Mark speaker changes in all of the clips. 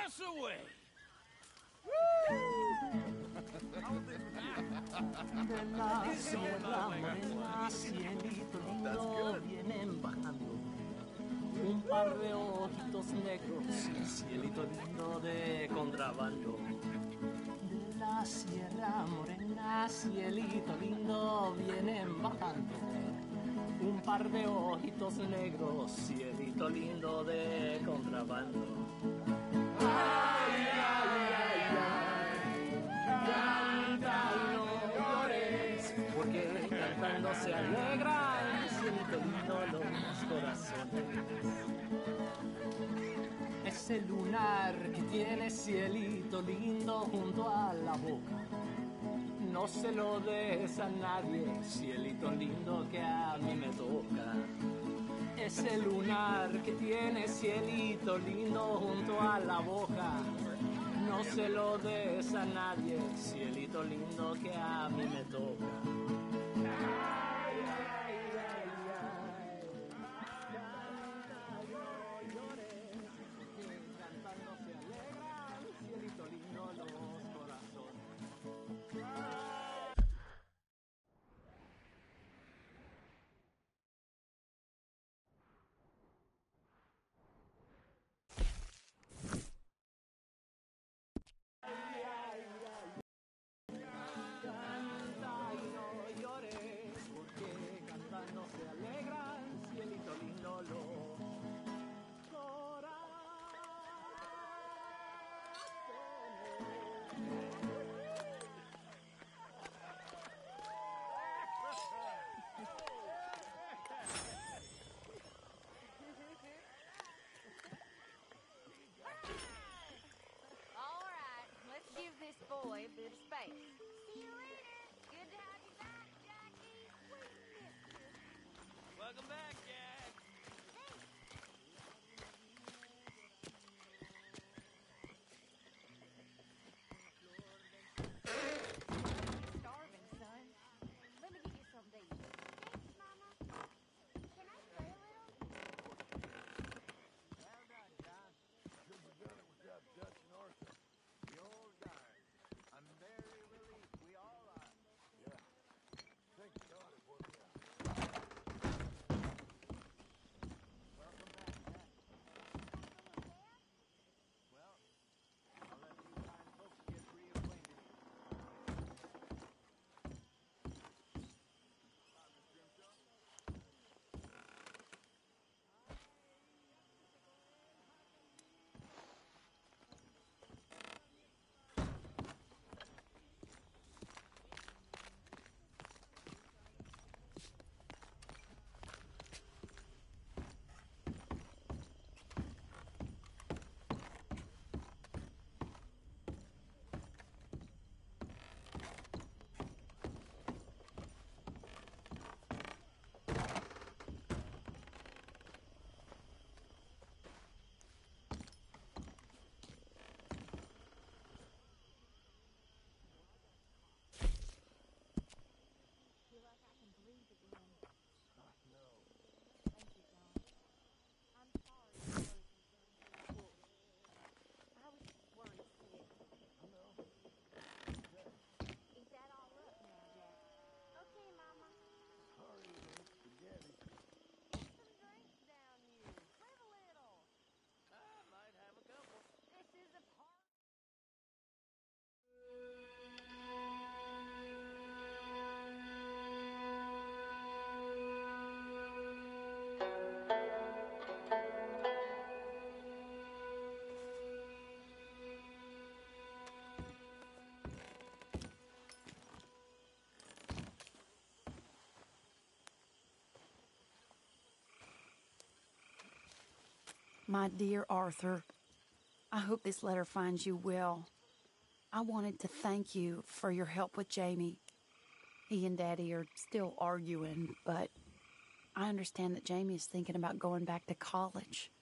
Speaker 1: pass away.
Speaker 2: De la sierra morena, cielito lindo, vienen bajando un par de ojitos negros, cielito lindo de contrabando. De la sierra morena, cielito lindo, vienen bajando un par de ojitos negros, cielito lindo de contrabando. Ay, ay, ay, ay, canta y no llores, porque cantando se alegran, cielito lindo los corazones. Ese lunar que tiene cielito lindo junto a la boca, no se lo des a nadie, cielito lindo que a mí me toca. Ese lunar que tiene cielito lindo junto a la boca, no se lo des a nadie, cielito lindo que a mí me toca. Ay, ay, ay, ay, canta y no llores, que cantando se alegran, cielito lindo los corazones. Canta y no llores, porque cantando se alegran, cielito lindo los
Speaker 3: All right, let's give this boy a bit of space. See you later. Good to have you back, Jackie. We missed you.
Speaker 1: Welcome back, Jack.
Speaker 3: Starving, son. Let me get you something to eat. Thanks, Mama. Can I play a little?
Speaker 4: Well done, John. Couldn't have done it without Dutch and Arthur. The old guard. I'm very relieved we all are. Yeah. Thank God it worked out. Welcome back, Jack. Well, I'll let these fine folks get reacquainted. Bye, Miss Grimshaw.
Speaker 3: Feel like I can breathe again.
Speaker 4: No.
Speaker 3: Thank you, John. I'm sorry for hurting you, son. I was just worried sick.
Speaker 4: No.
Speaker 3: Eat that all up now, Jack. Okay, Mama.
Speaker 4: Sorry it ain't spaghetti.
Speaker 3: Get some drinks down you. Live a little.
Speaker 1: I might have a couple.
Speaker 3: This is a part.
Speaker 5: My dear Arthur, I hope this letter finds you well. I wanted to thank you for your help with Jamie. He and Daddy are still arguing, but I understand that Jamie is thinking about going back to college.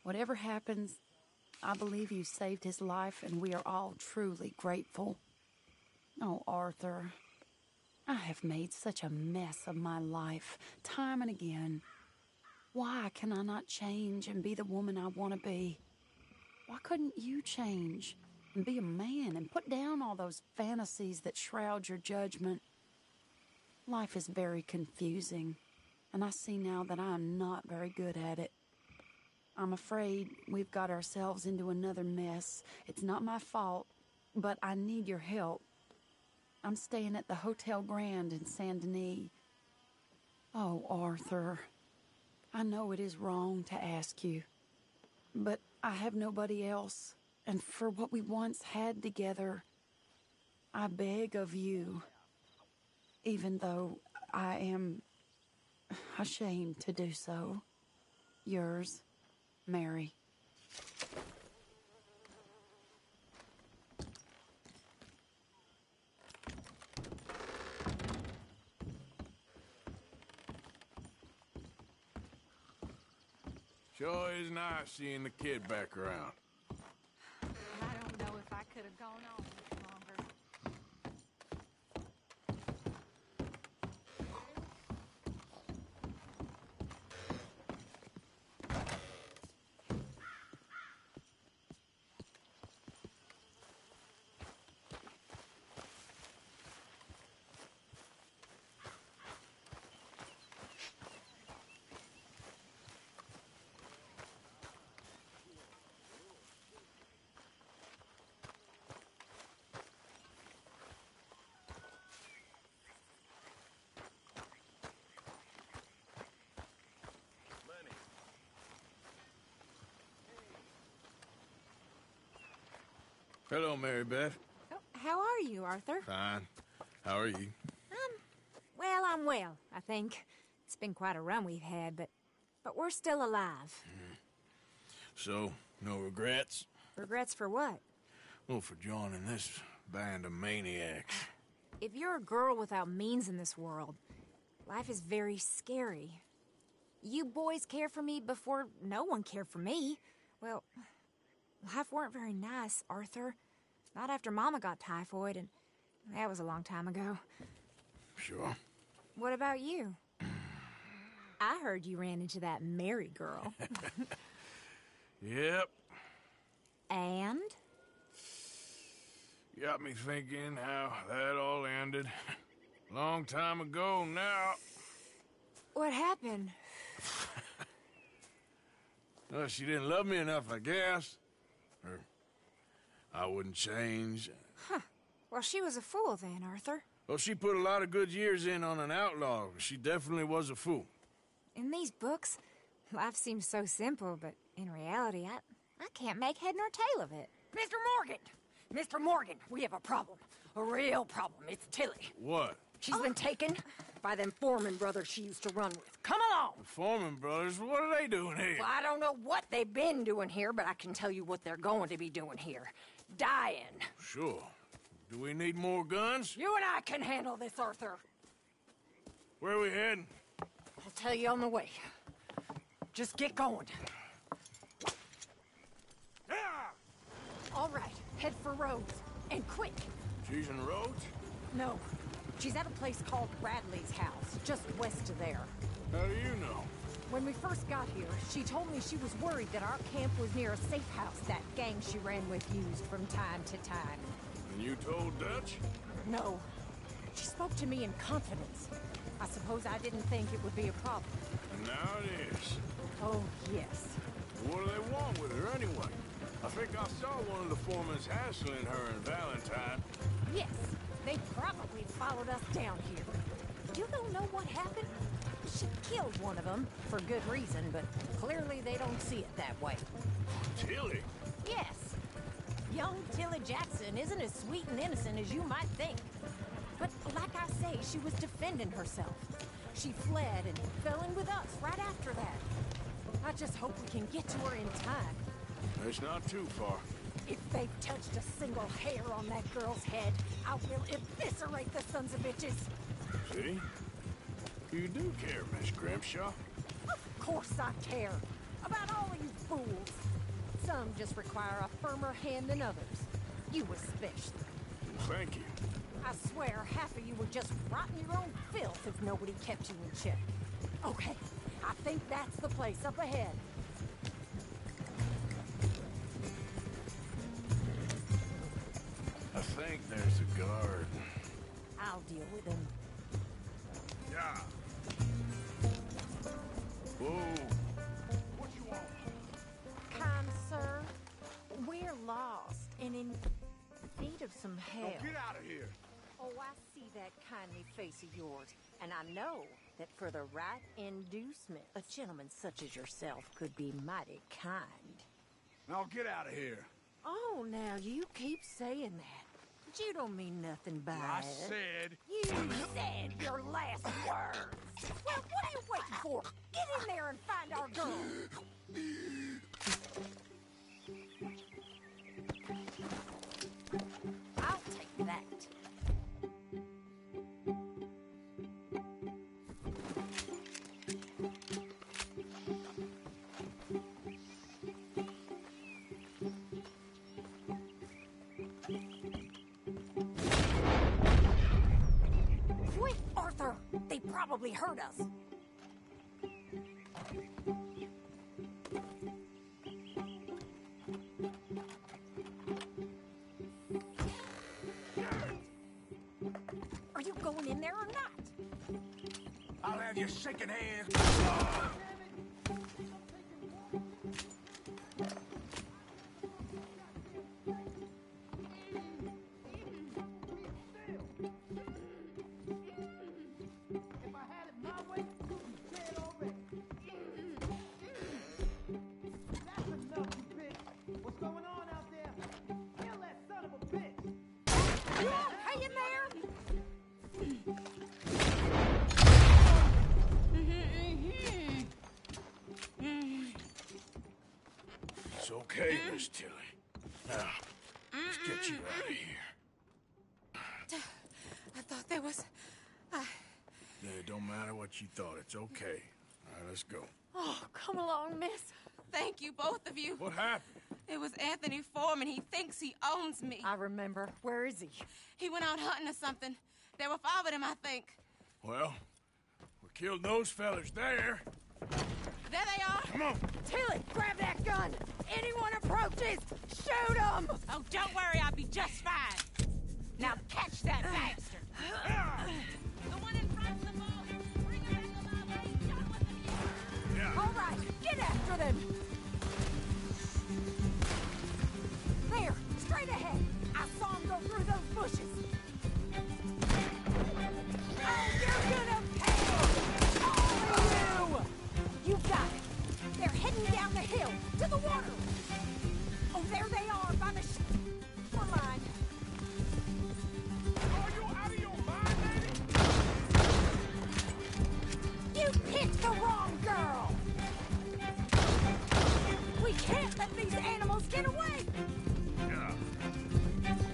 Speaker 5: Whatever happens, I believe you saved his life, and we are all truly grateful. Oh, Arthur, I have made such a mess of my life, time and again. Why can I not change and be the woman I want to be? Why couldn't you change and be a man and put down all those fantasies that shroud your judgment? Life is very confusing, and I see now that I am not very good at it. I'm afraid we've got ourselves into another mess. It's not my fault, but I need your help. I'm staying at the Hotel Grand in Saint Denis. Oh, Arthur, I know it is wrong to ask you, but I have nobody else, and for what we once had together, I beg of you, even though I am ashamed to do so. Yours, Mary.
Speaker 4: Sure is nice seeing the kid back around.
Speaker 3: I don't know if I could have gone on much longer.
Speaker 4: Hello, Mary Beth.
Speaker 6: Oh, how are you, Arthur?
Speaker 4: Fine. How are you?
Speaker 6: Well, I'm well, I think. It's been quite a run we've had, but we're still alive.
Speaker 4: So, no regrets?
Speaker 6: Regrets for what?
Speaker 4: Well, for joining this band of maniacs.
Speaker 6: If you're a girl without means in this world, life is very scary. You boys cared for me before no one cared for me. Well, life weren't very nice, Arthur. Not after Mama got typhoid, and that was a long time ago.
Speaker 4: Sure.
Speaker 6: What about you? I heard you ran into that Mary girl.
Speaker 4: Yep.
Speaker 6: And?
Speaker 4: Got me thinking how that all ended. Long time ago now.
Speaker 6: What happened?
Speaker 4: Well, she didn't love me enough, I guess. Or I wouldn't change.
Speaker 6: Huh. Well, she was a fool then, Arthur.
Speaker 4: Well, she put a lot of good years in on an outlaw. She definitely was a fool.
Speaker 6: In these books, life seems so simple, but in reality, I can't make head nor tail of it.
Speaker 7: Mr. Morgan! Mr. Morgan, we have a problem. A real problem. It's Tilly.
Speaker 4: What?
Speaker 7: She's been taken by them Foreman brothers she used to run with. Come along!
Speaker 4: The Foreman brothers, what are they doing here?
Speaker 7: Well, I don't know what they've been doing here, but I can tell you what they're going to be doing here. Dying.
Speaker 4: Sure. Do we need more guns?
Speaker 7: You and I can handle this, Arthur.
Speaker 4: Where are we heading?
Speaker 7: I'll tell you on the way. Just get going. All right, head for Rhodes. And quick.
Speaker 4: She's in Rhodes?
Speaker 7: No, she's at a place called Bradley's house, just west of there.
Speaker 4: How do you know?
Speaker 7: When we first got here, she told me she was worried that our camp was near a safe house that gang she ran with used from time to time.
Speaker 4: And you told Dutch?
Speaker 7: No. She spoke to me in confidence. I suppose I didn't think it would be a problem.
Speaker 4: And now it is.
Speaker 7: Oh, yes.
Speaker 4: What do they want with her anyway? I think I saw one of the foremans hassling her and Valentine.
Speaker 7: Yes, they probably followed us down here. You don't know what happened? She killed one of them, for good reason, but clearly they don't see it that way.
Speaker 4: Tilly?
Speaker 7: Yes. Young Tilly Jackson isn't as sweet and innocent as you might think. But like I say, she was defending herself. She fled and fell in with us right after that. I just hope we can get to her in time.
Speaker 4: It's not too far.
Speaker 7: If they've touched a single hair on that girl's head, I will eviscerate the sons of bitches.
Speaker 4: See? You do care, Miss Grimshaw.
Speaker 7: Of course I care. About all of you fools. Some just require a firmer hand than others. You especially.
Speaker 4: Thank you.
Speaker 7: I swear half of you would just rot in your own filth if nobody kept you in check. Okay, I think that's the place up ahead.
Speaker 4: think there's a guard.
Speaker 7: I'll deal with him.
Speaker 4: Yeah. Whoa. What you want?
Speaker 7: Kind sir, we're lost and in need of some help.
Speaker 4: Now get out of here.
Speaker 7: Oh, I see that kindly face of yours, and I know that for the right inducement, a gentleman such as yourself could be mighty kind.
Speaker 4: Now get out of here.
Speaker 7: Oh, now you keep saying that. But you don't mean nothing by
Speaker 4: I
Speaker 7: it.
Speaker 4: said...
Speaker 7: You said your last words. Well, what are you waiting for? Get in there and find our girl. I'll take that. Quick, Arthur! They probably heard us. Are you going in there or not?
Speaker 4: I'll have you shaking hands.
Speaker 2: If I had it my way, you'd be dead already. That's enough, you bitch. What's going on out there? Kill that son of a bitch.
Speaker 7: You okay in there?
Speaker 4: It's okay, Miss Tilly. Now, let's get you out of here.
Speaker 8: I thought there was...
Speaker 4: Yeah, it don't matter what you thought. It's okay. All right, let's go.
Speaker 8: Oh, come along, miss. Thank you, both of you.
Speaker 4: What happened?
Speaker 8: It was Anthony Foreman. He thinks he owns me.
Speaker 7: I remember. Where is he?
Speaker 8: He went out hunting or something. There were 5 of them, I think.
Speaker 4: Well, we killed those fellas there.
Speaker 8: There they are.
Speaker 4: Come on.
Speaker 7: Tilly, grab that gun! Anyone approaches, shoot them!
Speaker 8: Oh, don't worry. I'll be just fine.
Speaker 7: Now catch that bastard!
Speaker 8: The one in front of the boat. Bring him back alive. I ain't done with him yet.
Speaker 4: Yeah.
Speaker 7: All right, get after them! There, straight ahead. I saw him go through those bushes. Oh, you're gonna pay! All of you! You got it. They're heading down the hill, to the water. Oh, there they are, by the shoreline.
Speaker 4: Are you out of your mind, lady?
Speaker 7: You picked the wrong girl! We can't let these animals get away!
Speaker 4: Yeah.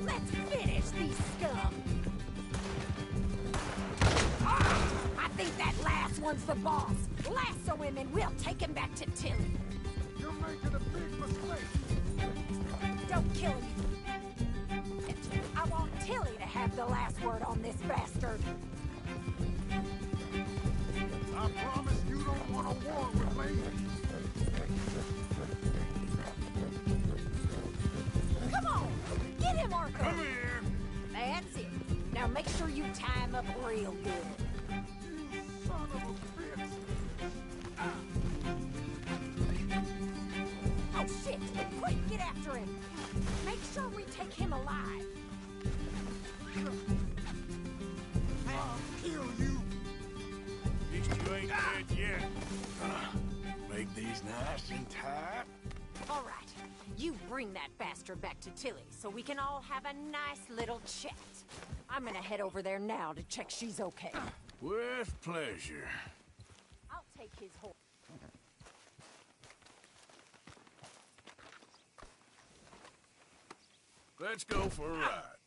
Speaker 7: Let's finish these scum! Ah, I think that last one's the boss. Lasso him and we'll take him back to Tilly.
Speaker 4: You're making a big mistake.
Speaker 7: Don't kill him. I want Tilly to have the last word on this bastard.
Speaker 4: I promise you don't want to war with me.
Speaker 7: Come on! Get him, Arthur!
Speaker 4: Come here.
Speaker 7: That's it. Now make sure you tie him up real good.
Speaker 4: You son of a bitch.
Speaker 7: Oh, shit! Quick, get after him! Make sure we take him alive.
Speaker 4: I'll kill you. At least you ain't dead yet. Make these nice and tight.
Speaker 7: All right. You bring that bastard back to Tilly so we can all have a nice little chat. I'm gonna head over there now to check she's okay.
Speaker 4: With pleasure.
Speaker 7: I'll take his horse.
Speaker 4: Let's go for a ride.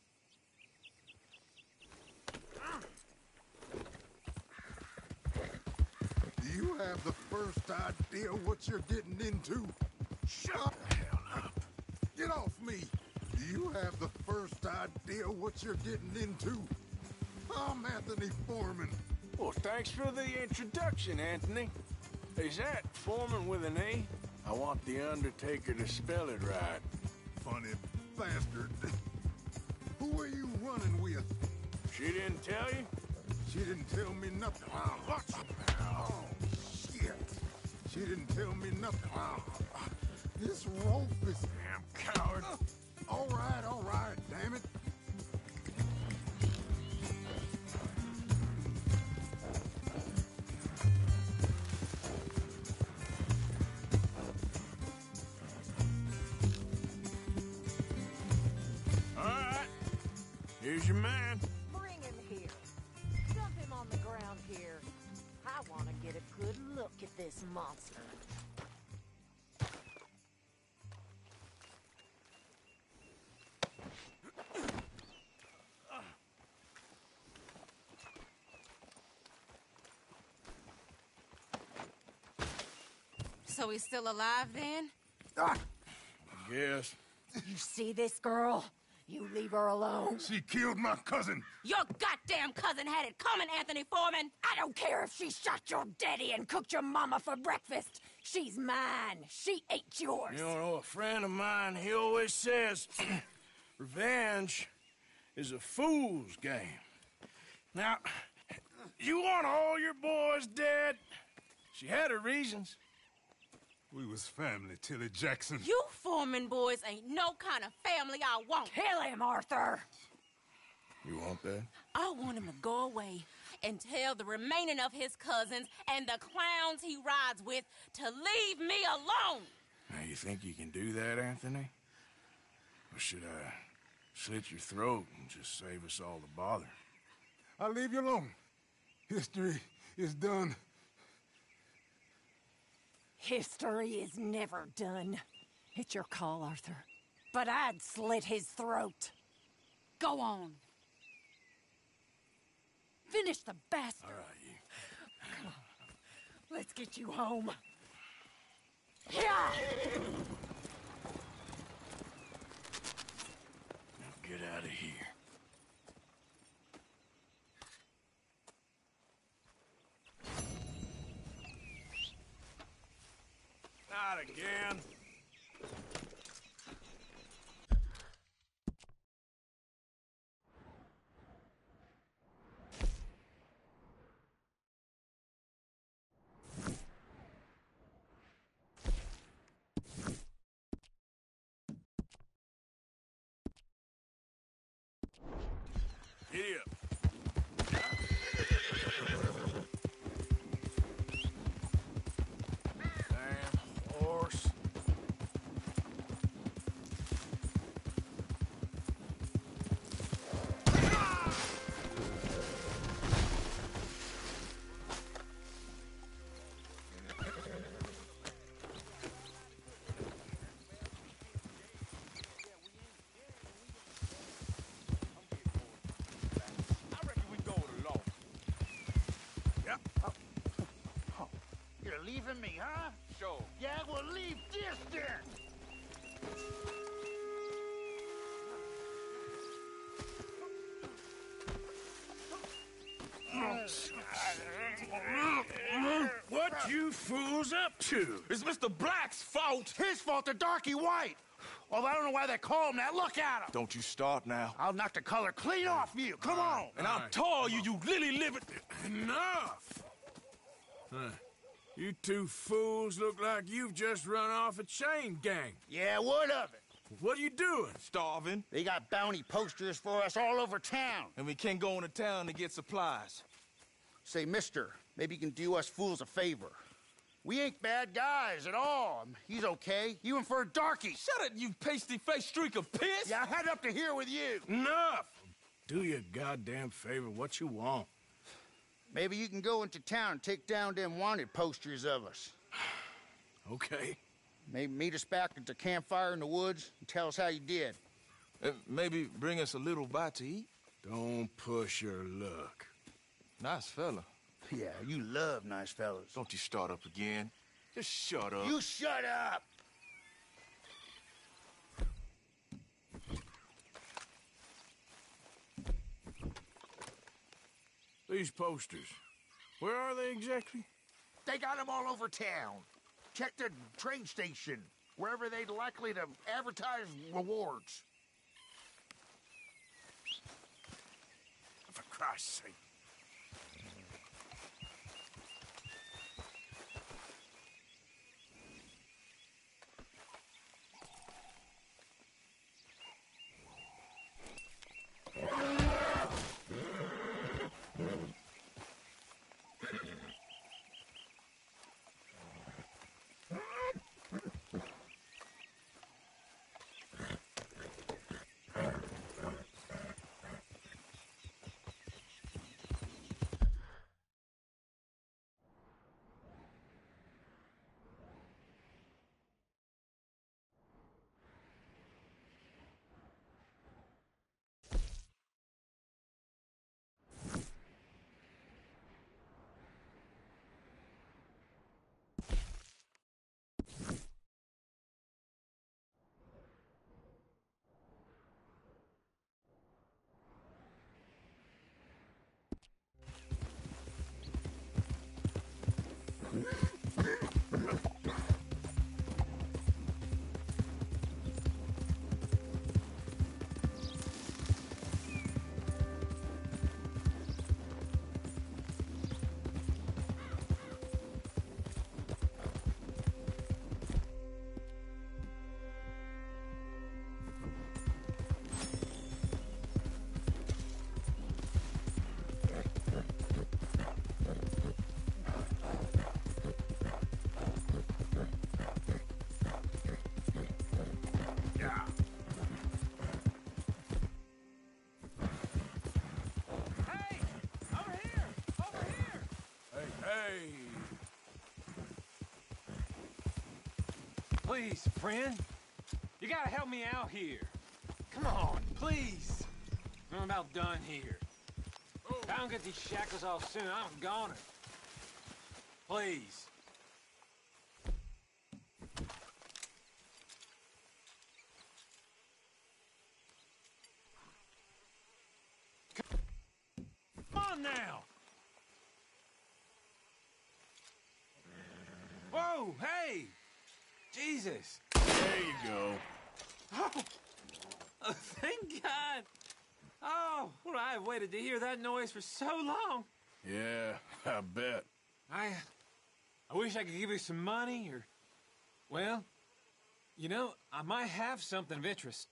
Speaker 9: Do you have the first idea what you're getting into?
Speaker 4: Shut the hell up.
Speaker 9: Get off me! Do you have the first idea what you're getting into? I'm Anthony Foreman.
Speaker 4: Well, thanks for the introduction, Anthony. Is that Foreman with an A? I want the Undertaker to spell it right.
Speaker 9: Funny bastard. Who are you running with?
Speaker 4: She didn't tell you?
Speaker 9: She didn't tell me nothing. Oh, shit. She didn't tell me nothing. This rope is...
Speaker 4: Damn coward.
Speaker 9: All right, damn it.
Speaker 4: All right. Here's your man.
Speaker 7: Bring him here. Dump him on the ground here. I want to get a good look at this monster.
Speaker 8: So he's still alive then?
Speaker 9: Ah,
Speaker 4: Yes.
Speaker 7: You see this girl? You leave her alone.
Speaker 9: she killed my cousin.
Speaker 8: Your goddamn cousin had it coming, Anthony Foreman!
Speaker 7: I don't care if she shot your daddy and cooked your mama for breakfast. She's mine. She ate yours.
Speaker 4: You know, a friend of mine, he always says, revenge is a fool's game. Now, you want all your boys dead? She had her reasons.
Speaker 9: We was family, Tilly Jackson.
Speaker 8: You Foreman boys ain't no kind of family I want.
Speaker 7: Kill him, Arthur.
Speaker 4: You want that?
Speaker 8: I want him to go away and tell the remaining of his cousins and the clowns he rides with to leave me alone.
Speaker 4: Now, you think you can do that, Anthony? Or should I slit your throat and just save us all the bother?
Speaker 9: I'll leave you alone. History is done.
Speaker 7: History is never done. It's your call, Arthur. But I'd slit his throat.
Speaker 5: Go on. Finish the bastard.
Speaker 4: All right, you.
Speaker 7: Let's get you home. Yeah!
Speaker 4: Now get out of here. Not again. Giddy up. Damn horse. I reckon we go to law. Yep.
Speaker 10: You're leaving me, huh?
Speaker 4: Sure.
Speaker 10: Yeah, well, leave this then.
Speaker 4: What you fools up to?
Speaker 10: It's Mr. Black's fault. His fault, the darky white. Well, I don't know why they call him that. Look at him.
Speaker 4: Don't you start now.
Speaker 10: I'll knock the color clean off you. Come on.
Speaker 4: And I'll tell you, you lily-livered... Enough! You two fools look like you've just run off a chain gang.
Speaker 10: Yeah, what of it?
Speaker 4: What are you doing?
Speaker 11: Starving,
Speaker 10: They got bounty posters for us all over town.
Speaker 11: and we can't go into town to get supplies.
Speaker 10: Say, mister, maybe you can do us fools a favor. We ain't bad guys at all. He's okay. You in for a darky.
Speaker 11: Shut it, you pasty-faced streak of piss!
Speaker 10: Yeah, I had up to here with you.
Speaker 4: Enough! Do your goddamn favor what you want.
Speaker 10: Maybe you can go into town and take down them wanted posters of us.
Speaker 4: Okay.
Speaker 10: Maybe meet us back at the campfire in the woods and tell us how you did.
Speaker 11: Maybe bring us a little bite to eat.
Speaker 4: Don't push your luck.
Speaker 11: Nice fella.
Speaker 10: Yeah, you love nice fellas.
Speaker 11: Don't you start up again. Just shut up.
Speaker 10: You shut up!
Speaker 4: These posters, where are they exactly?
Speaker 10: They got them all over town. Check the train station, wherever they'd likely to advertise rewards.
Speaker 4: Christ's sake.
Speaker 12: Please, friend. You gotta help me out here. Come on, please. I'm about done here. If I don't get these shackles off soon, I'm a goner. Please. Come on now! Whoa, hey! Jesus!
Speaker 4: There you go.
Speaker 12: Oh, thank God! Oh, well, I've waited to hear that noise for so long.
Speaker 4: Yeah, I bet.
Speaker 12: I wish I could give you some money, or... Well, you know, I might have something of interest.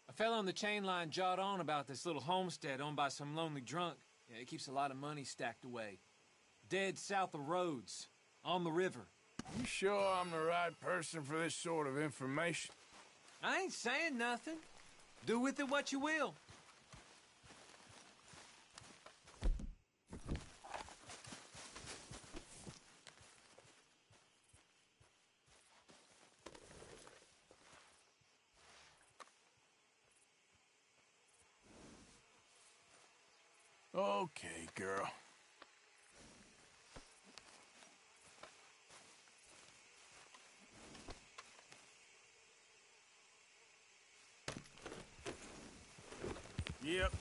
Speaker 12: A fellow on the chain line jawed on about this little homestead owned by some lonely drunk. Yeah, he keeps a lot of money stacked away. Dead south of Rhodes, on the river.
Speaker 4: You sure I'm the right person for this sort of information?
Speaker 12: I ain't saying nothing. Do with it what you will.
Speaker 4: Okay, girl. Yep.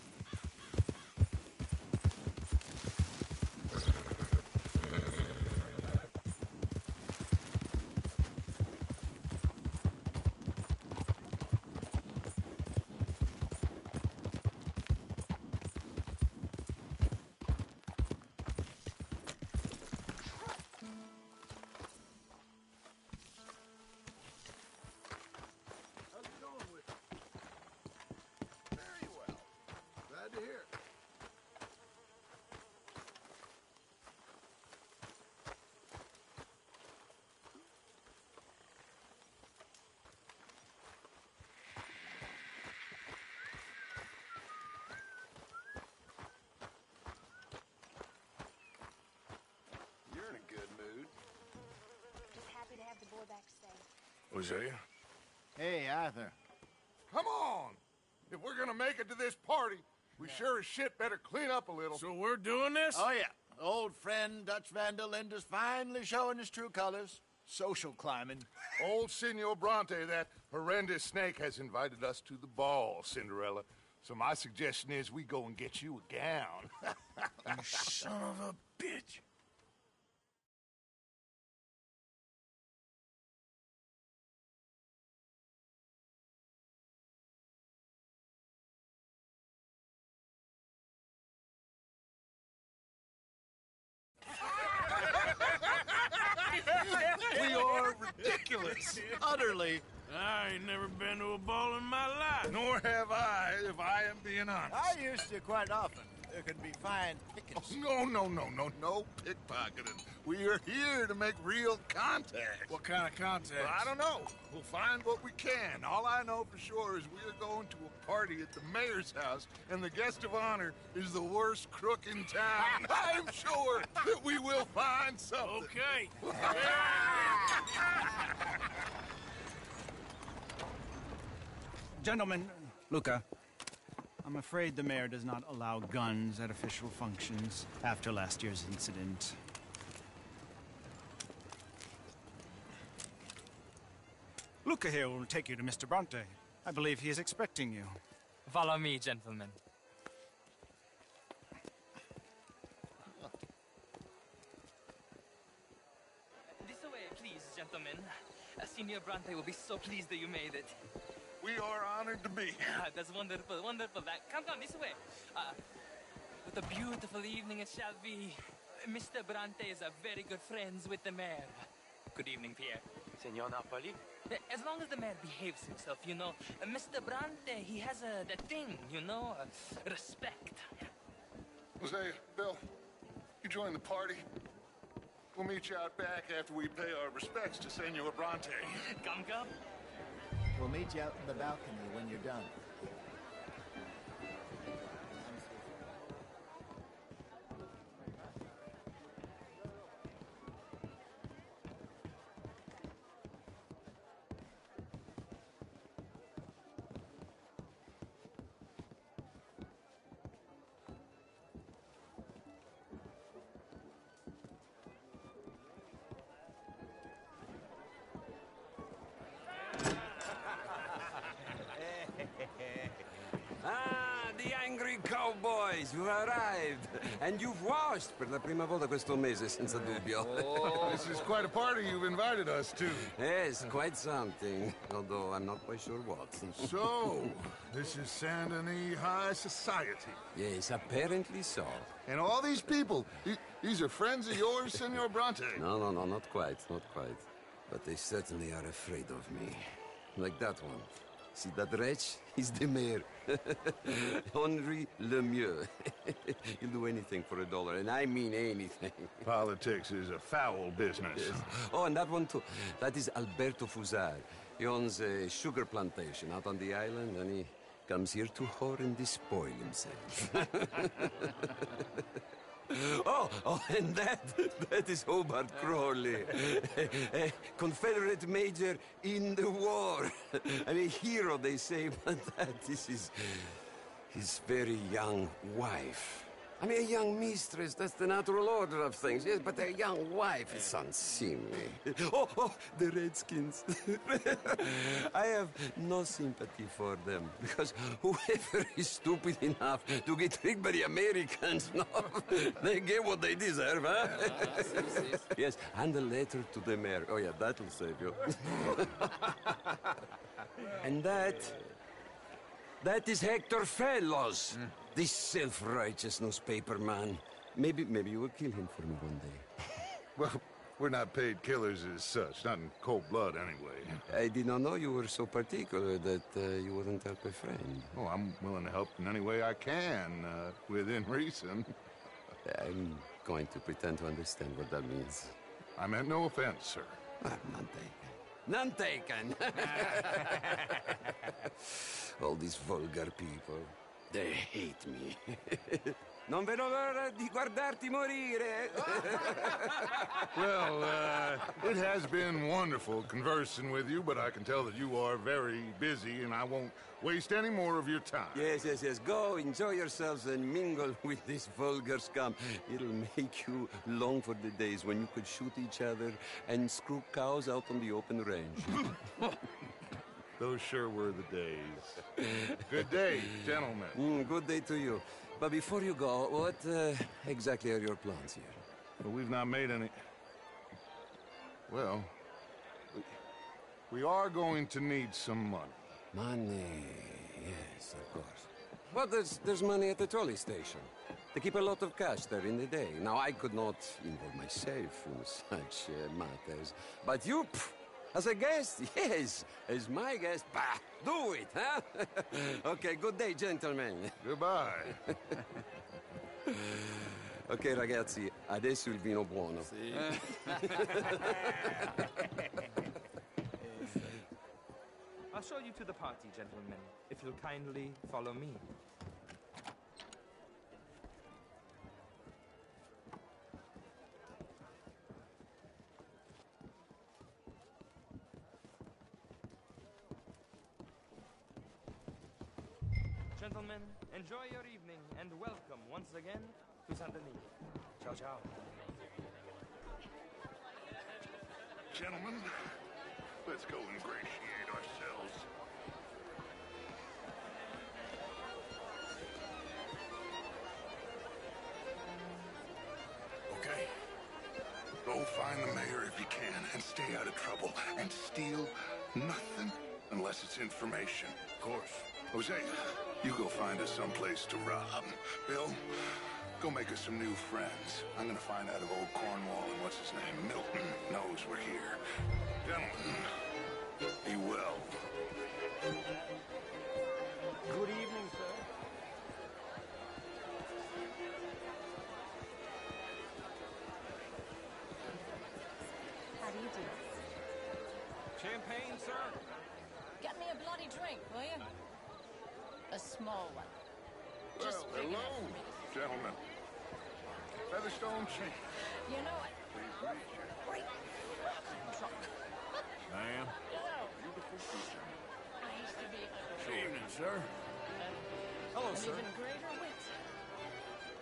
Speaker 9: How's it going with you? Very well. Glad to hear it. You're in a good mood.
Speaker 3: Just happy to have the boy back safe.
Speaker 4: Hosea?
Speaker 10: Hey, Arthur.
Speaker 9: Come on! If we're gonna make it to this party, we sure as shit better clean up a little.
Speaker 4: So we're doing this?
Speaker 10: Oh, yeah. Old friend Dutch Van der Linde's finally showing his true colors. Social climbing.
Speaker 9: Old Senor Bronte, that horrendous snake, has invited us to the ball, Cinderella. So my suggestion is we go and get you a gown.
Speaker 4: You son of a bitch. ridiculous.
Speaker 10: Utterly.
Speaker 4: I ain't never been to a ball in my life.
Speaker 9: Nor have I, if I am being honest.
Speaker 13: I used to quite often. There could be fine pickets.
Speaker 9: No pickpocketing. We are here to make real contact.
Speaker 4: What kind of contact?
Speaker 9: Well, I don't know. We'll find what we can. All I know for sure is we are going to a party at the mayor's house, and the guest of honor is the worst crook in town. I'm sure that we will find something.
Speaker 4: Okay.
Speaker 14: Gentlemen, Luca, I'm afraid the mayor does not allow guns at official functions after last year's incident. Luca here will take you to Mr. Bronte. I believe he is expecting you.
Speaker 15: Follow me, gentlemen. This way, please, gentlemen. Senior Bronte will be so pleased that you made it.
Speaker 9: We are honored to be here.
Speaker 15: That's wonderful, wonderful. Come, this way. What a beautiful evening it shall be. Mr. Bronte is very good friends with the mayor. Good evening, Pierre.
Speaker 16: Senor Napoli?
Speaker 15: As long as the mayor behaves himself, you know. Mr. Bronte, he has that thing, you know, respect.
Speaker 9: Jose, Bill, you join the party. We'll meet you out back after we pay our respects to Senor Bronte.
Speaker 15: Come.
Speaker 13: We'll meet you out in the balcony when you're done.
Speaker 17: The angry cowboys, you've arrived. And you've washed per la prima volta questo mese, senza dubbio.
Speaker 9: This is quite a party you've invited us to.
Speaker 17: Yes, quite something. Although I'm not quite sure what.
Speaker 9: So, this is Saint Denis High Society.
Speaker 17: Yes, apparently so.
Speaker 9: And all these people, these are friends of yours, Senor Bronte?
Speaker 17: No, not quite. But they certainly are afraid of me. Like that one. See that wretch? He's the mayor. Henri Lemieux. He'll do anything for $1, and I mean anything.
Speaker 9: Politics is a foul business.
Speaker 17: Yes. Oh, and that one too. That is Alberto Fusar. He owns a sugar plantation out on the island, and he comes here to whore and despoil himself. Oh, and that is Hobart Crawley, a Confederate major in the war. I mean, hero, they say, but that is his very young wife. I mean, a young mistress, that's the natural order of things, yes, but a young wife is unseemly. Oh, the Redskins. I have no sympathy for them, because whoever is stupid enough to get tricked by the Americans, no, they get what they deserve, huh? Yes, and a letter to the mayor. Oh, yeah, that'll save you. And that is Hector Fellows. This self-righteous newspaper man. Maybe you will kill him for me one day.
Speaker 9: Well, we're not paid killers as such, not in cold blood anyway.
Speaker 17: I did not know you were so particular that you wouldn't help a friend.
Speaker 9: Oh, I'm willing to help in any way I can, within reason.
Speaker 17: I'm going to pretend to understand what that means.
Speaker 9: I meant no offense, sir.
Speaker 17: None taken. All these vulgar people. They hate me. Non vedo l'ora di guardarti morire.
Speaker 9: Well, it has been wonderful conversing with you, but I can tell that you are very busy, and I won't waste any more of your time.
Speaker 17: Yes. Go, enjoy yourselves, and mingle with this vulgar scum. It'll make you long for the days when you could shoot each other and screw cows out on the open range.
Speaker 9: Those sure were the days. Good day, gentlemen.
Speaker 17: Good day to you. But before you go, what exactly are your plans here?
Speaker 9: Well, we've not made any... Well, we are going to need some money.
Speaker 17: Money, yes, of course. But there's money at the trolley station. They keep a lot of cash there in the day. Now, I could not involve myself in such matters. But you... As a guest? Yes. As my guest? Bah, do it, huh? Okay, good day, gentlemen.
Speaker 9: Goodbye.
Speaker 17: Ok, ragazzi, adesso il vino buono.
Speaker 11: Sì.
Speaker 15: I'll show you to the party, gentlemen, if you'll kindly follow me. Gentlemen, enjoy your evening and welcome once again to Saint Denis. Ciao, ciao.
Speaker 9: Gentlemen, let's go ingratiate ourselves. Okay. Go find the mayor if you can and stay out of trouble and steal nothing unless it's information. Of course. Hosea, you go find us someplace to rob. Bill, go make us some new friends. I'm gonna find out if old Cornwall and what's his name, Milton, knows we're here. Gentlemen, be well.
Speaker 1: Good evening, sir.
Speaker 7: How do you do?
Speaker 12: Champagne, sir?
Speaker 7: Get me a bloody drink, will you? A small one. Just
Speaker 9: Well,
Speaker 7: big
Speaker 9: hello,
Speaker 7: enough for me.
Speaker 9: gentlemen. Featherstone Chief.
Speaker 7: You know what?
Speaker 9: Please meet you.
Speaker 7: Great. I'm drunk.
Speaker 4: Ma'am.
Speaker 7: Hello.
Speaker 9: Beautiful creature.
Speaker 7: I used to be
Speaker 4: Evening, sir.
Speaker 12: Hello,
Speaker 7: an
Speaker 12: sir.
Speaker 7: even greater wit.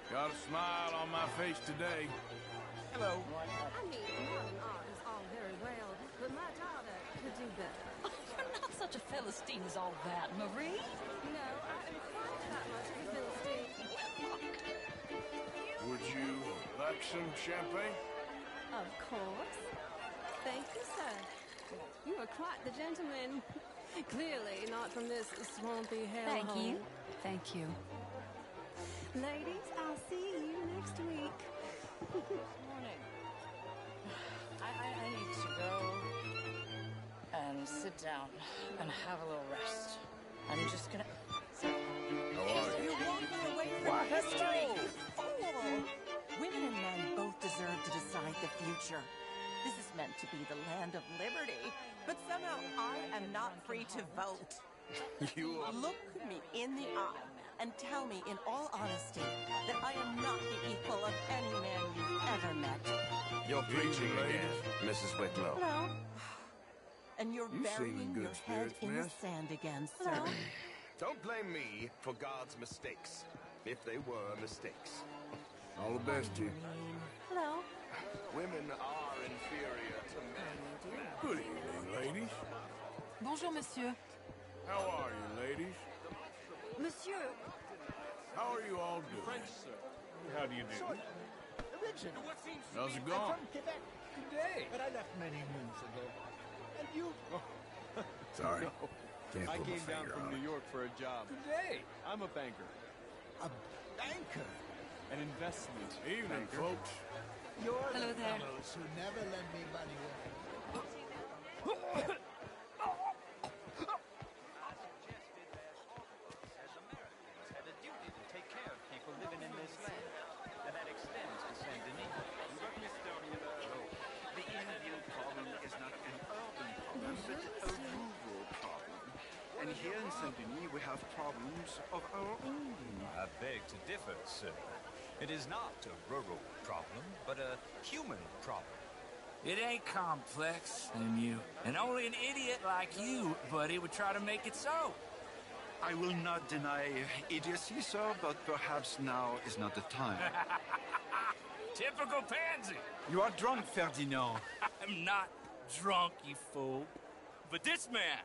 Speaker 4: Got a smile on my face today.
Speaker 12: Hello.
Speaker 16: I mean, modern art is all very well, but my daughter could do better.
Speaker 7: You're not such a Philistine as all that, Marie.
Speaker 16: No, I am quite that much of a Philistine.
Speaker 4: Would you like some champagne?
Speaker 16: Of course. Thank you, sir. You are quite the gentleman. Clearly not from this swampy hellhole.
Speaker 5: Thank you. Thank you.
Speaker 16: Ladies, I'll see you next week.
Speaker 7: Morning. I need to go and sit down and have a little rest. I'm just gonna...
Speaker 10: You're walking away from history, you fool! Women and men both deserve to decide the future. This is meant to be the land of liberty, but somehow I am not free to vote.
Speaker 11: You are...
Speaker 10: Look me in the eye and tell me in all honesty that I am not the equal of any man you've ever met.
Speaker 11: You're preaching again, Mrs. Whitlow.
Speaker 10: Hello? And you're
Speaker 11: You seem in
Speaker 10: burying
Speaker 11: good
Speaker 10: your head
Speaker 11: spirits,
Speaker 10: in the
Speaker 11: miss.
Speaker 10: sand again, sir.
Speaker 11: Don't blame me for God's mistakes, if they were mistakes.
Speaker 4: All the best to you.
Speaker 10: Hello?
Speaker 11: Women are inferior to men.
Speaker 4: Good evening, ladies.
Speaker 5: Bonjour, monsieur.
Speaker 4: How are you, ladies?
Speaker 5: Monsieur.
Speaker 4: How are you all doing?
Speaker 12: French, sir.
Speaker 4: How do you do?
Speaker 13: Richard.
Speaker 4: How's it
Speaker 13: I'm
Speaker 4: going?
Speaker 13: from Quebec.
Speaker 12: Today.
Speaker 13: But I left many moons ago. And you?
Speaker 4: Sorry. Can't
Speaker 18: I
Speaker 4: put my
Speaker 18: came down
Speaker 4: finger
Speaker 18: from
Speaker 4: on
Speaker 18: New
Speaker 4: it.
Speaker 18: York for a job. Today. I'm a banker.
Speaker 13: A banker?
Speaker 18: An investment
Speaker 4: Evening,
Speaker 18: banker.
Speaker 4: folks.
Speaker 13: You're
Speaker 5: Hello
Speaker 13: the
Speaker 5: there.
Speaker 13: fellows who never lend me money when
Speaker 1: As Americans had a duty to take care of people living in this land, and that extends to Saint Denis.
Speaker 19: But Mr. Miller, the Indian problem is not an urban problem, but a rural problem. And here in Saint Denis, we have problems of our own.
Speaker 20: I beg to differ, sir. It is not a rural problem, but a human problem.
Speaker 2: It ain't complex, and only an idiot like you, buddy, would try to make it so.
Speaker 19: I will not deny idiocy, sir, but perhaps now is not the time.
Speaker 2: Typical pansy.
Speaker 19: You are drunk, Ferdinand.
Speaker 2: I'm not drunk, you fool. But this man,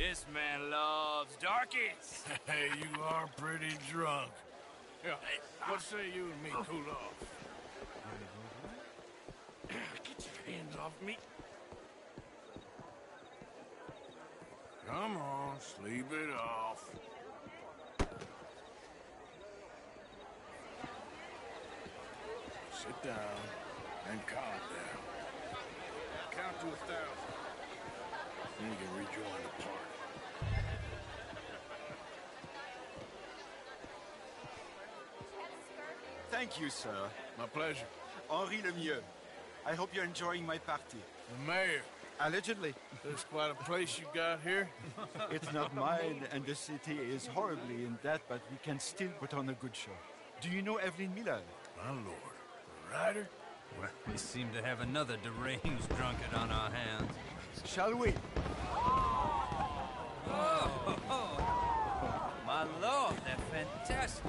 Speaker 21: This man loves darkies.
Speaker 4: Hey, you are pretty drunk. Yeah, what say you and me cool off? Get your hands off me. Come on, sleep it off. Sit down and calm down. Count to 1,000. Then you can rejoin the party.
Speaker 22: Thank you, sir.
Speaker 4: My pleasure.
Speaker 22: Henri Lemieux. I hope you're enjoying my party.
Speaker 4: The mayor.
Speaker 22: Allegedly.
Speaker 4: There's quite a place you got here.
Speaker 22: It's not mine, and the city is horribly in debt, but we can still put on a good show. Do you know Evelyn Miller?
Speaker 4: My lord. A writer?
Speaker 21: Well, we seem to have another deranged drunkard on our hands.
Speaker 22: Shall we?
Speaker 21: Oh, my lord, they're fantastic.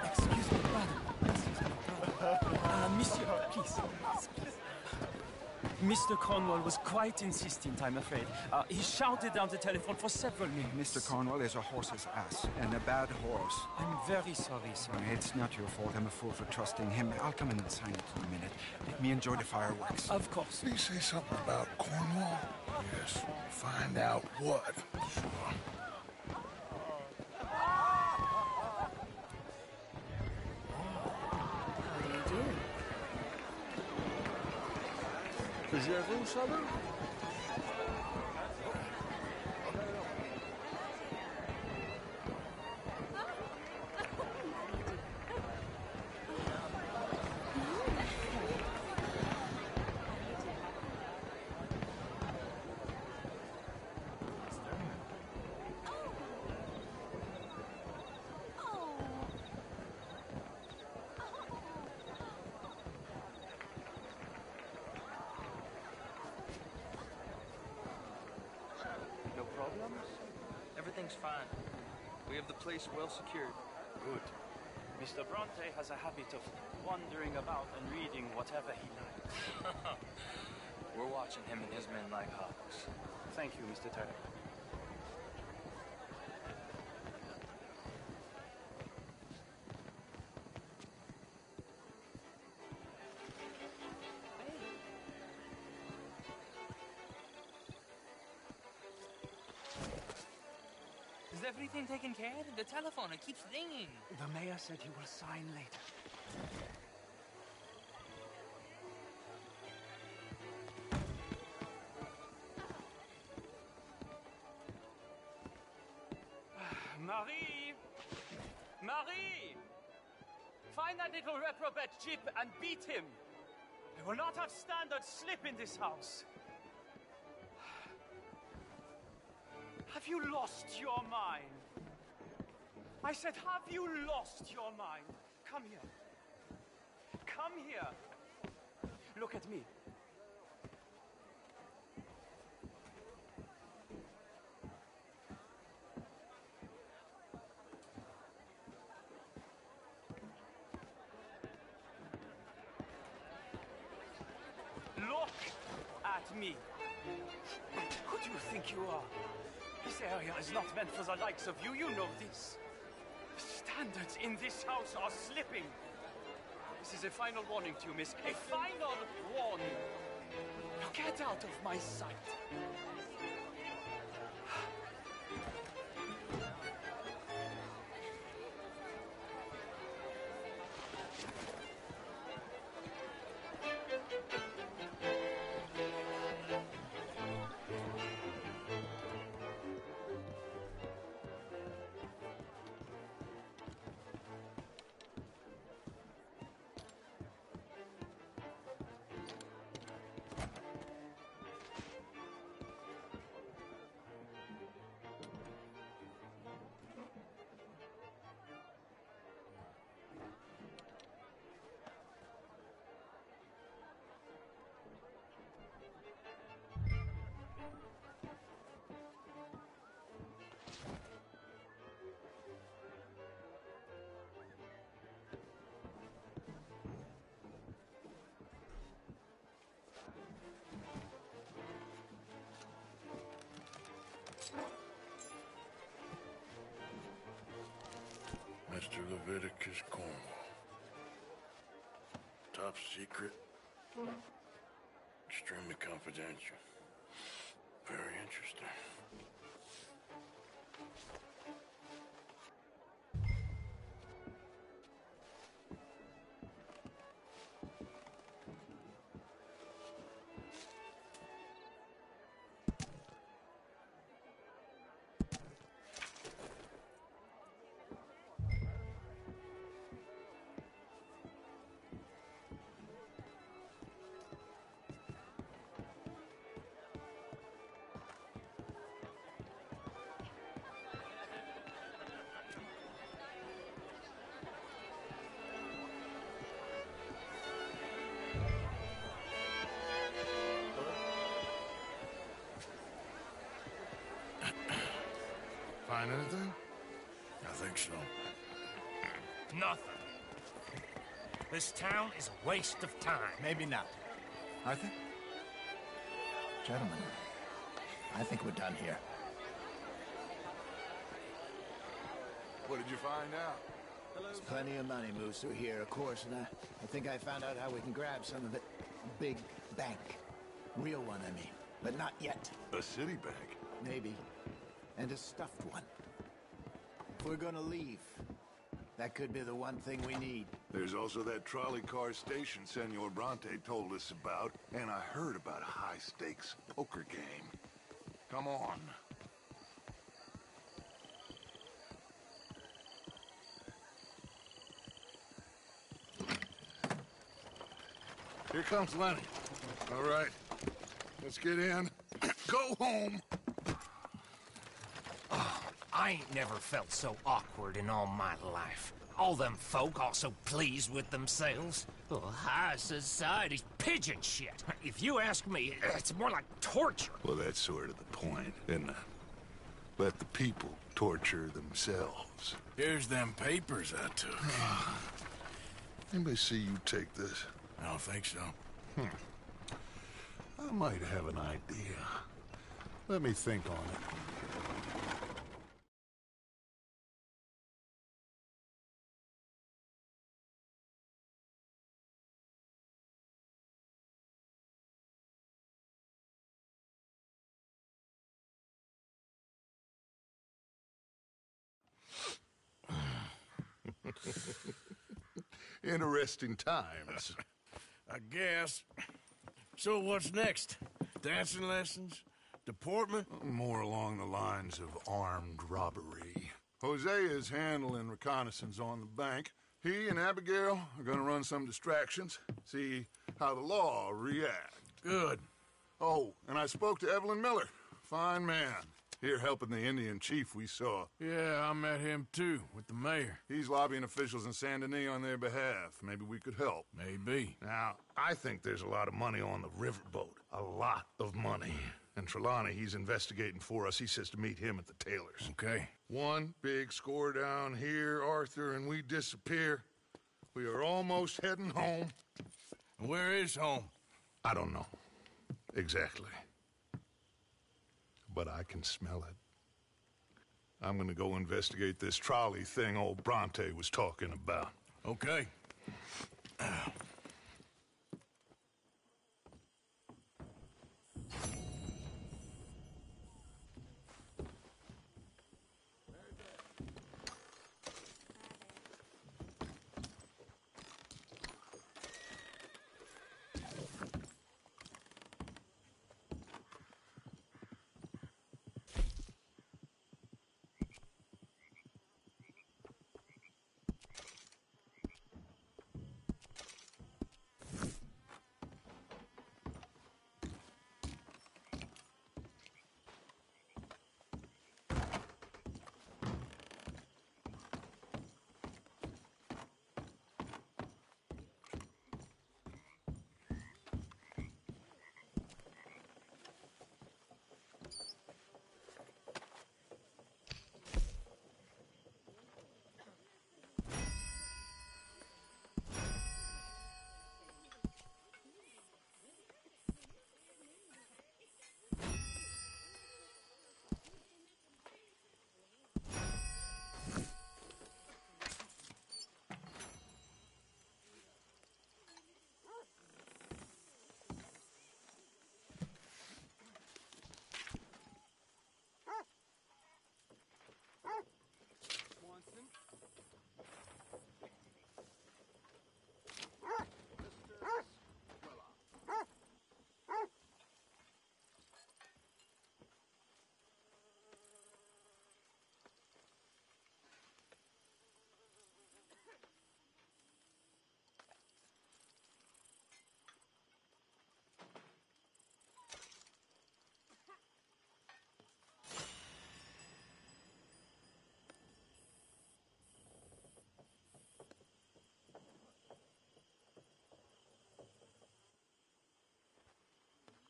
Speaker 2: Excuse me, brother. Monsieur, please. Mr. Cornwall was quite insistent, I'm afraid. He shouted down the telephone for several minutes.
Speaker 22: Mr. Cornwall is a horse's ass, and a bad horse.
Speaker 2: I'm very sorry, sir.
Speaker 22: It's not your fault. I'm a fool for trusting him. I'll come in and sign it in a minute. Let me enjoy the fireworks.
Speaker 2: Of course.
Speaker 4: Did he say something about Cornwall? Yes. Find out what. Sure.
Speaker 2: Vous, Shadow?
Speaker 23: Everything's fine. We have the place well secured.
Speaker 24: Good. Mr. Bronte has a habit of wandering about and reading whatever he likes.
Speaker 23: We're watching him and his men like hawks.
Speaker 24: Thank you, Mr. Turner.
Speaker 15: Is everything taken care of? The telephone, it keeps ringing.
Speaker 2: The mayor said he will sign later.
Speaker 24: Marie! Marie! Find that little reprobate Jip and beat him. I will not have standard slip in this house. Have you lost your mind? I said, have you lost your mind? Come here. Come here. Look at me. Look at me. Who do you think you are? This area is not meant for the likes of you. You know this. The standards in this house are slipping. This is a final warning to you, miss. A final warning. Now get out of my sight.
Speaker 4: Leviticus Cornwall. Top secret. Extremely confidential. Very interesting.
Speaker 9: Find anything?
Speaker 4: I think so.
Speaker 3: Nothing. This town is a waste of time.
Speaker 13: Maybe not. Arthur? Gentlemen, I think we're done here.
Speaker 9: What did you find out?
Speaker 13: There's plenty of money moves through here, of course, and I think I found out how we can grab some of it. Big bank. Real one, I mean. But not yet.
Speaker 9: A city bank?
Speaker 13: Maybe. And a stuffed one. If we're gonna leave, that could be the one thing we need.
Speaker 9: There's also that trolley car station Senor Bronte told us about, and I heard about a high-stakes poker game. Come on. Here comes Lenny. All right, let's get in. Go home.
Speaker 3: I ain't never felt so awkward in all my life. All them folk all so pleased with themselves. Oh, high society's pigeon shit. If you ask me, it's more like torture.
Speaker 9: Well, that's sort of the point, isn't it? Let the people torture themselves.
Speaker 4: Here's them papers I took.
Speaker 9: Anybody see you take this?
Speaker 4: I don't think so.
Speaker 9: I might have an idea. Let me think on it. Interesting times.
Speaker 4: I guess. So what's next? Dancing lessons? Deportment?
Speaker 9: More along the lines of armed robbery. Hosea is handling reconnaissance on the bank. He and Abigail are gonna run some distractions, see how the law reacts.
Speaker 4: Good.
Speaker 9: Oh, and I spoke to Evelyn Miller. Fine man. Here helping the Indian chief we saw.
Speaker 4: Yeah, I met him too, with the mayor.
Speaker 9: He's lobbying officials in Saint Denis on their behalf. Maybe we could help.
Speaker 4: Maybe.
Speaker 9: Now, I think there's a lot of money on the riverboat. A lot of money. And Trelawney, he's investigating for us. He says to meet him at the Taylors.
Speaker 4: Okay.
Speaker 9: One big score down here, Arthur, and we disappear. We are almost heading home.
Speaker 4: Where is home?
Speaker 9: I don't know. Exactly. But I can smell it. I'm gonna go investigate this trolley thing old Bronte was talking about.
Speaker 4: Okay.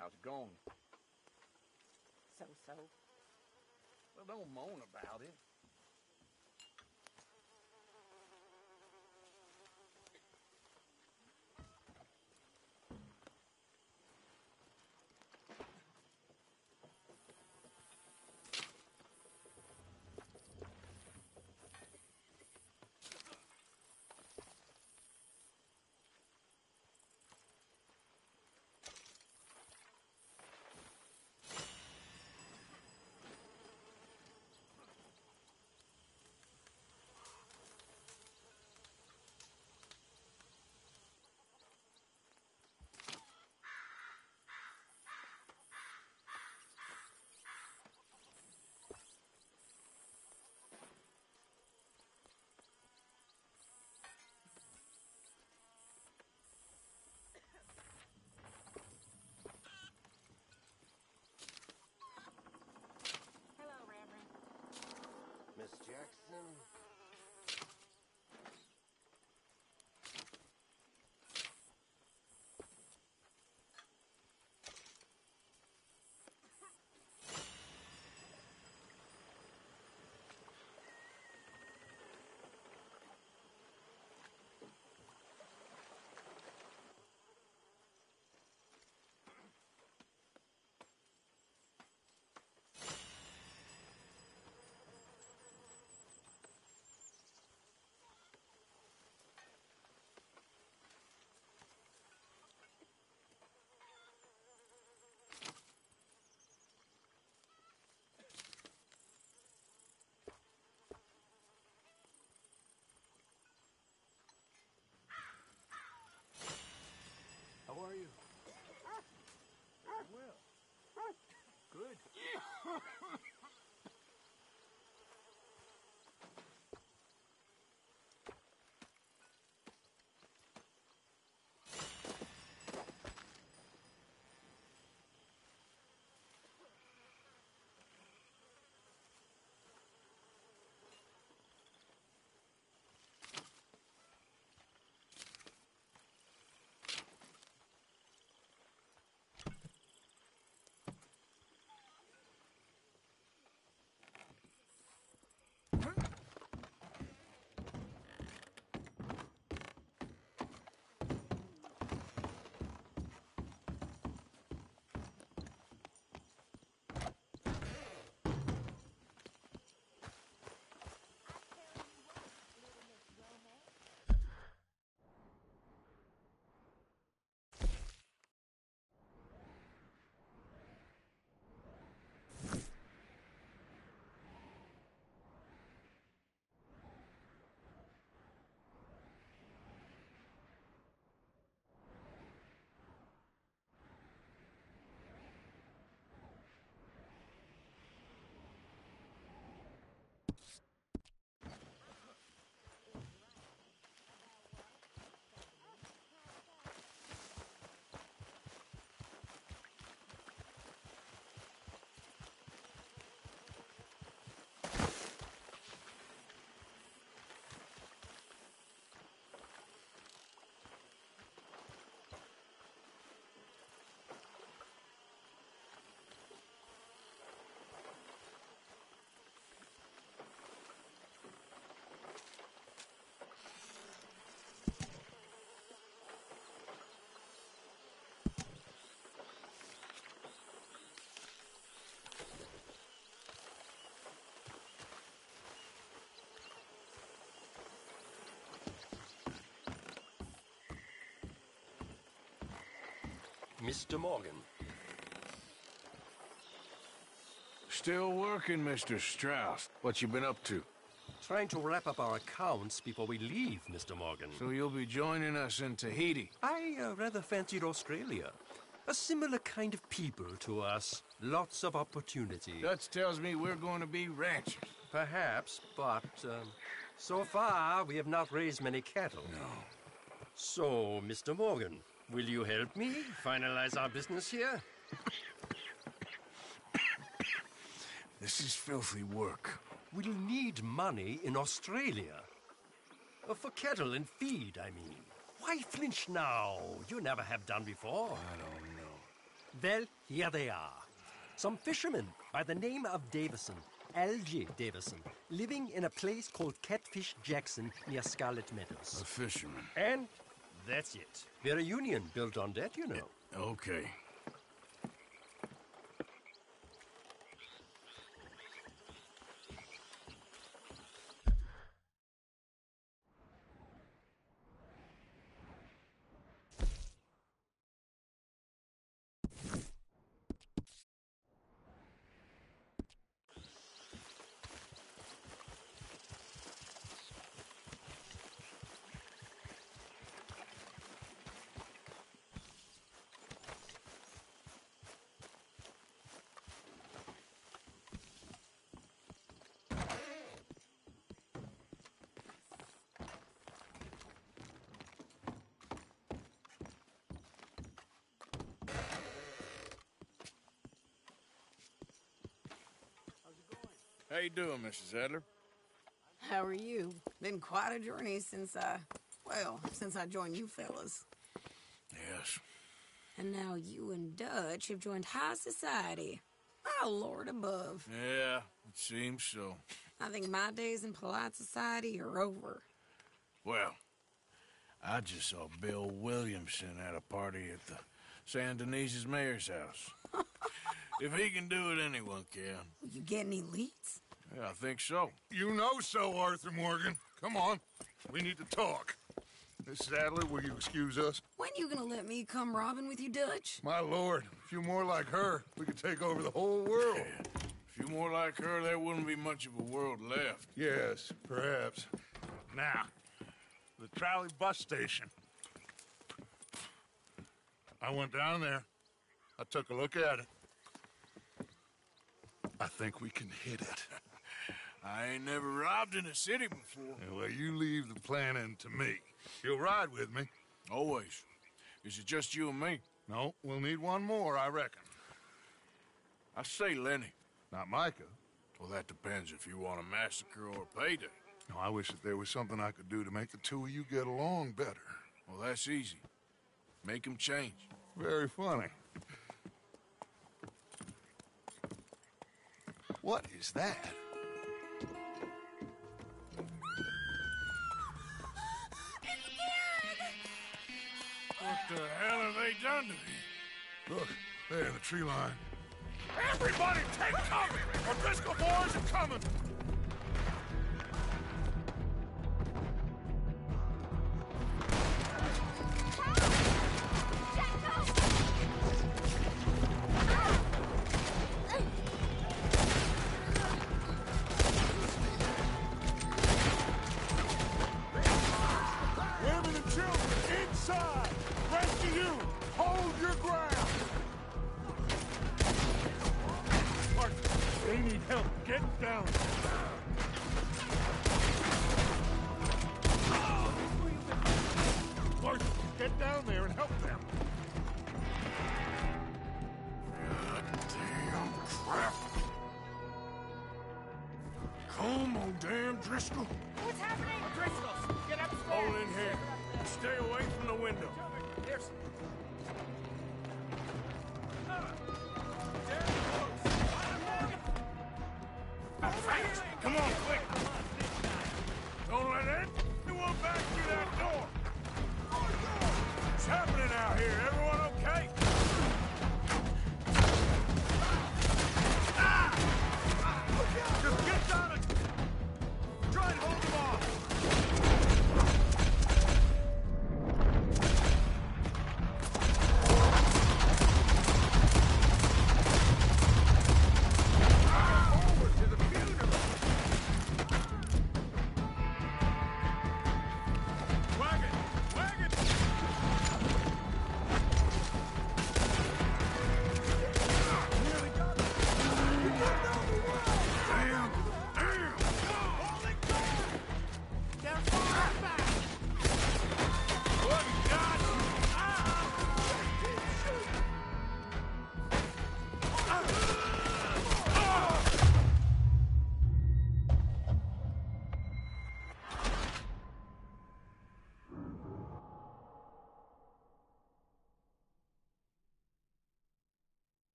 Speaker 4: How's it going?
Speaker 10: So-so.
Speaker 4: Well, don't moan about it.
Speaker 11: Miss Jackson?
Speaker 2: How are you? Well. Good.
Speaker 6: Mr. Morgan.
Speaker 4: Still working, Mr. Strauss. What you been up to?
Speaker 6: Trying to wrap up our accounts before we leave, Mr. Morgan.
Speaker 4: So you'll be joining us in Tahiti?
Speaker 6: I rather fancied Australia. A similar kind of people to us. Lots of opportunity.
Speaker 4: Dutch tells me we're going to be ranchers.
Speaker 6: Perhaps, but so far we have not raised many cattle.
Speaker 4: No.
Speaker 6: So, Mr. Morgan, will you help me finalize our business here?
Speaker 4: This is filthy work.
Speaker 6: We'll need money in Australia. For cattle and feed, I mean. Why flinch now? You never have done before.
Speaker 4: I don't know.
Speaker 6: Well, here they are. Some fishermen by the name of Davison, L.J. Davison, living in a place called Catfish Jackson near Scarlet Meadows.
Speaker 4: A fisherman.
Speaker 6: And that's it. We're a union built on that, you know.
Speaker 4: Okay. How you doing, Mrs. Adler?
Speaker 8: How are you? Been quite a journey since I joined you fellas.
Speaker 4: Yes.
Speaker 8: And now you and Dutch have joined high society. Oh, Lord above.
Speaker 4: Yeah, it seems so.
Speaker 8: I think my days in polite society are over.
Speaker 4: Well, I just saw Bill Williamson at a party at the San Denise's mayor's house. If he can do it, anyone can.
Speaker 8: You get any leads?
Speaker 4: Yeah, I think so.
Speaker 9: You know so, Arthur Morgan. Come on. We need to talk. Mrs. Adler, will you excuse us?
Speaker 8: When you gonna let me come robbing with you, Dutch?
Speaker 9: My lord, a few more like her, we could take over the whole world.
Speaker 4: Yeah. A few more like her, there wouldn't be much of a world left.
Speaker 9: Yes, perhaps. Now, the trolley bus station. I went down there. I took a look at it. I think we can hit it.
Speaker 4: I ain't never robbed in a city before.
Speaker 9: Yeah, well, you leave the planning to me. You'll ride with me?
Speaker 4: Always. Is it just you and me?
Speaker 9: No, we'll need one more, I reckon.
Speaker 4: I say Lenny.
Speaker 9: Not Micah.
Speaker 4: Well, that depends if you want a massacre or a payday.
Speaker 9: No, I wish that there was something I could do to make the two of you get along better.
Speaker 4: Well, that's easy. Make them change.
Speaker 9: Very funny. What is that?
Speaker 4: What the hell have they done to me?
Speaker 9: Look, there in the tree line. Everybody take cover! Our Driscoll boys are coming! Women and children inside! Rest of you, hold your ground! They need help. Get down. Marshal, get down there and help them.
Speaker 4: Goddamn crap. Come on, damn Driscoll.
Speaker 8: What's happening?
Speaker 4: Driscoll, get upstairs. Hold in here. Stay away from the window.
Speaker 8: There's...
Speaker 4: Come on, quick! Don't let anyone back through that door! What's happening out here? Everyone okay?
Speaker 9: Just get down and try and hold them off! Forward to the funeral!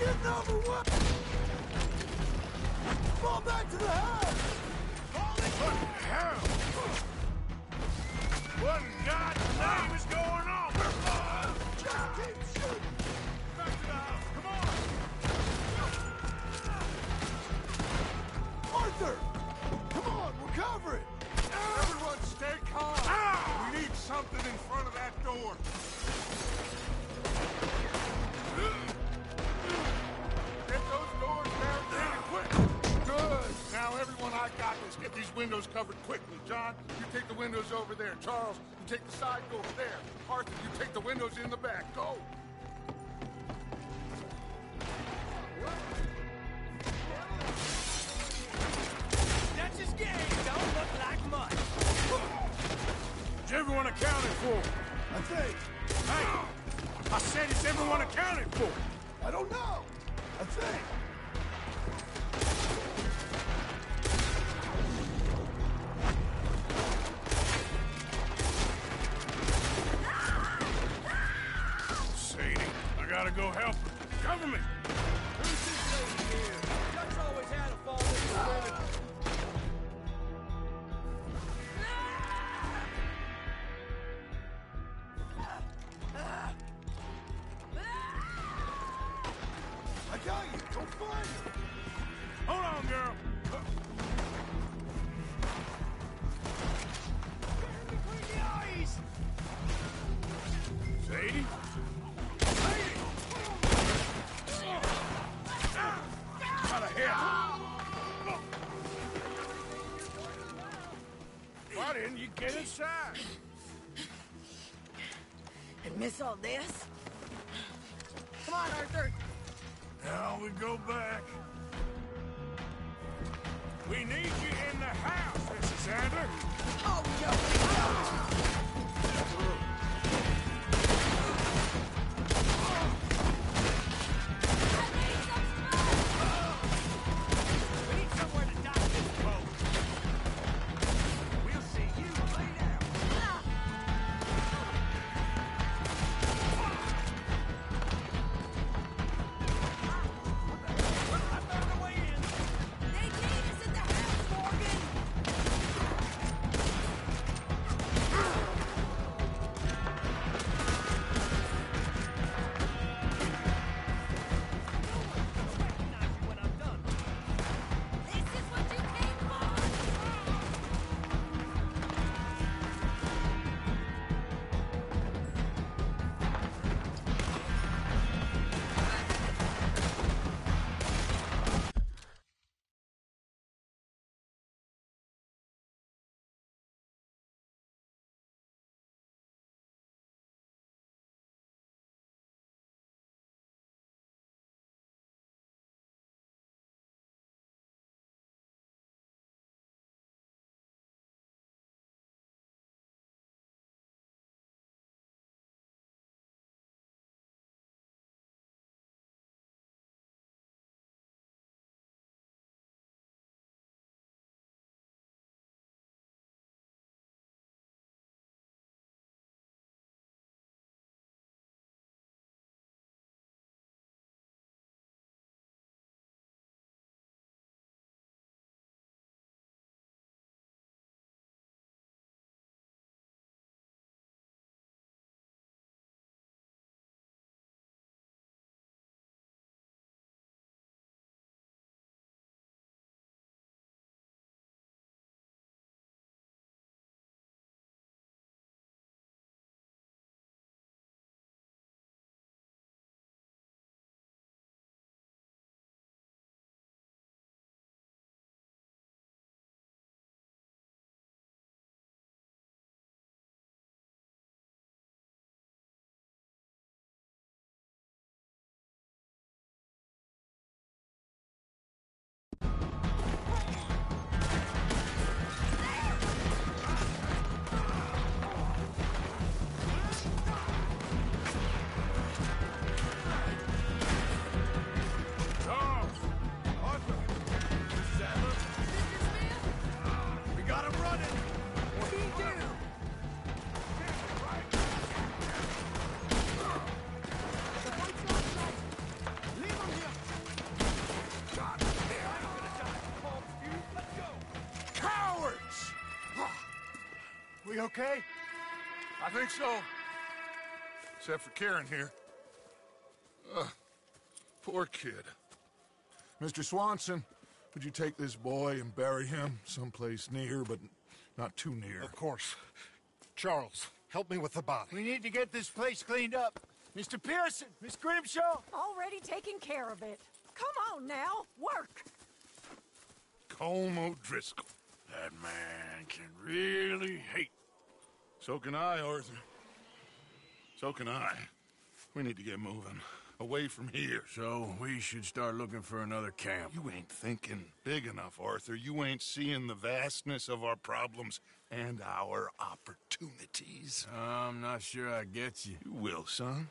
Speaker 7: Get number one! Fall back to the house!
Speaker 4: What the hell? What in God's name is going on?
Speaker 7: Just keep shooting!
Speaker 4: Back to the house, come on!
Speaker 7: Arthur! Come on, we're covering!
Speaker 9: Everyone stay calm! We need something in front of that door. Get those doors barricaded quick! Good! Now everyone, I got this. Get these windows covered quickly. John, you take the windows over there. Charles, you take the side door there. Arthur, you take the windows in the back. Go!
Speaker 24: That's his game. Don't look like much.
Speaker 4: Is everyone accounted for?
Speaker 7: I think.
Speaker 4: Hey! I said it's everyone accounted for!
Speaker 7: I don't know. I think.
Speaker 4: Sadie, I gotta go help her. Cover me!
Speaker 7: Who's this lady here? Dutch always had a fall in the women. I got you. Go find her.
Speaker 4: Hold on, girl.
Speaker 7: Between the eyes.
Speaker 4: Sadie? Out of here! Why didn't you get inside?
Speaker 8: And miss all this? Come on, Arthur.
Speaker 4: Now we go back. We need you in the house, Mrs. Adler.
Speaker 8: Oh, no.
Speaker 24: We need somewhere to dock this boat. We'll see you later. I found a way in.
Speaker 8: They need us at the house, Morgan.
Speaker 4: okay?
Speaker 9: I think so. Except for Karen here. Poor kid. Mr. Swanson, would you take this boy and bury him someplace near, but not too near?
Speaker 12: Of course. Charles, help me with the body.
Speaker 4: We need to get this place cleaned up. Mr. Pearson, Miss Grimshaw.
Speaker 10: Already taking care of it. Come on now, work.
Speaker 9: Colm O'Driscoll. That man can really hate. So can I, Arthur. So can I. We need to get moving. Away from here.
Speaker 4: So we should start looking for another camp.
Speaker 9: You ain't thinking big enough, Arthur. You ain't seeing the vastness of our problems and our opportunities.
Speaker 4: I'm not sure I get you.
Speaker 9: You will, son.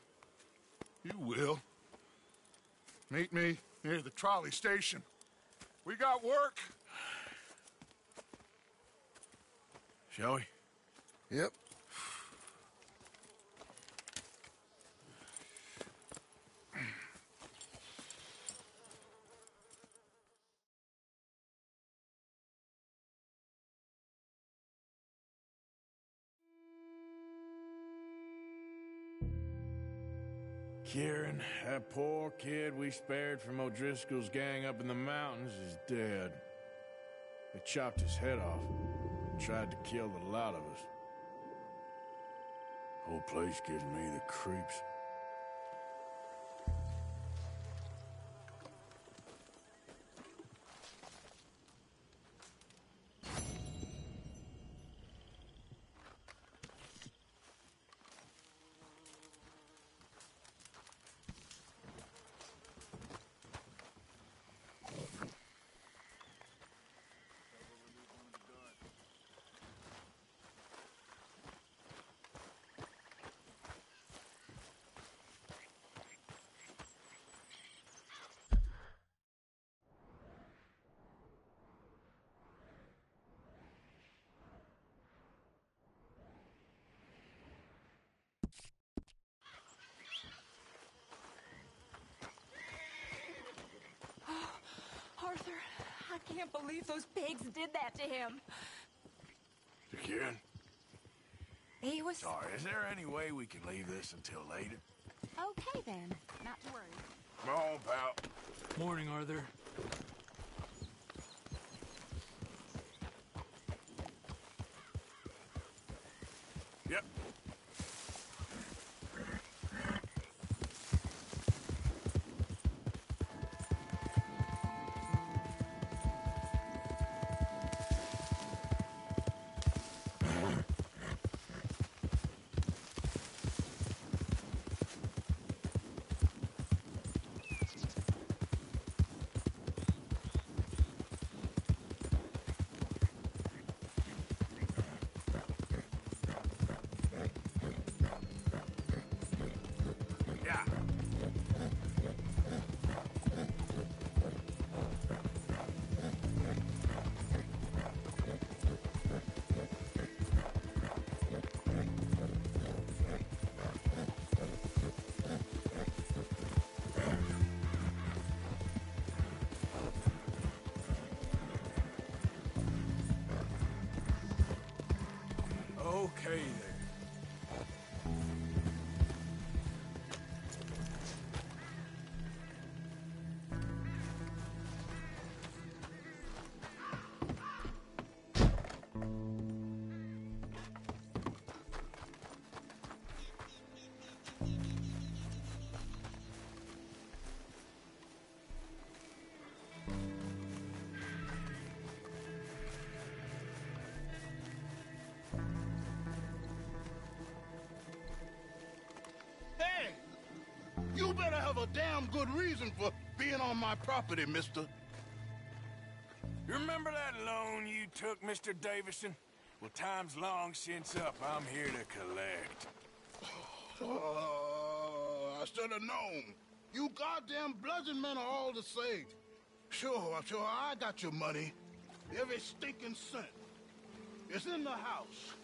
Speaker 9: You will. Meet me near the trolley station. We got work.
Speaker 4: Shall we?
Speaker 9: Yep.
Speaker 4: Kieran, that poor kid we spared from O'Driscoll's gang up in the mountains is dead. They chopped his head off and tried to kill the lot of us. Whole place gives me the creeps.
Speaker 10: Arthur, I can't believe those pigs did that to him.
Speaker 4: To Kieran?
Speaker 10: He was...
Speaker 4: Sorry, is there any way we can leave this until later?
Speaker 10: Okay, then. Not to worry.
Speaker 4: Come on, pal.
Speaker 2: Morning, Arthur.
Speaker 4: Yep. Okay, then.
Speaker 9: You better have a damn good reason for being on my property, mister.
Speaker 4: You remember that loan you took, Mr. Davison? Well, time's long since up. I'm here to collect.
Speaker 9: I should have known. You goddamn bludgeon men are all the same. Sure, I got your money. Every stinking cent. It's in the house.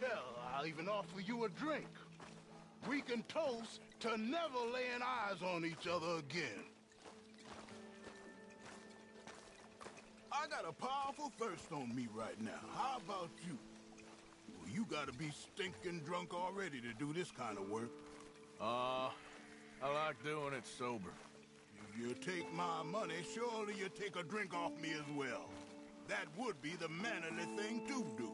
Speaker 9: Hell, I'll even offer you a drink. We can toast to never laying eyes on each other again. I got a powerful thirst on me right now. How about you? Will you gotta be stinking drunk already to do this kind of work.
Speaker 4: I like doing it sober.
Speaker 9: If you take my money, surely you take a drink off me as well. That would be the mannerly thing to do.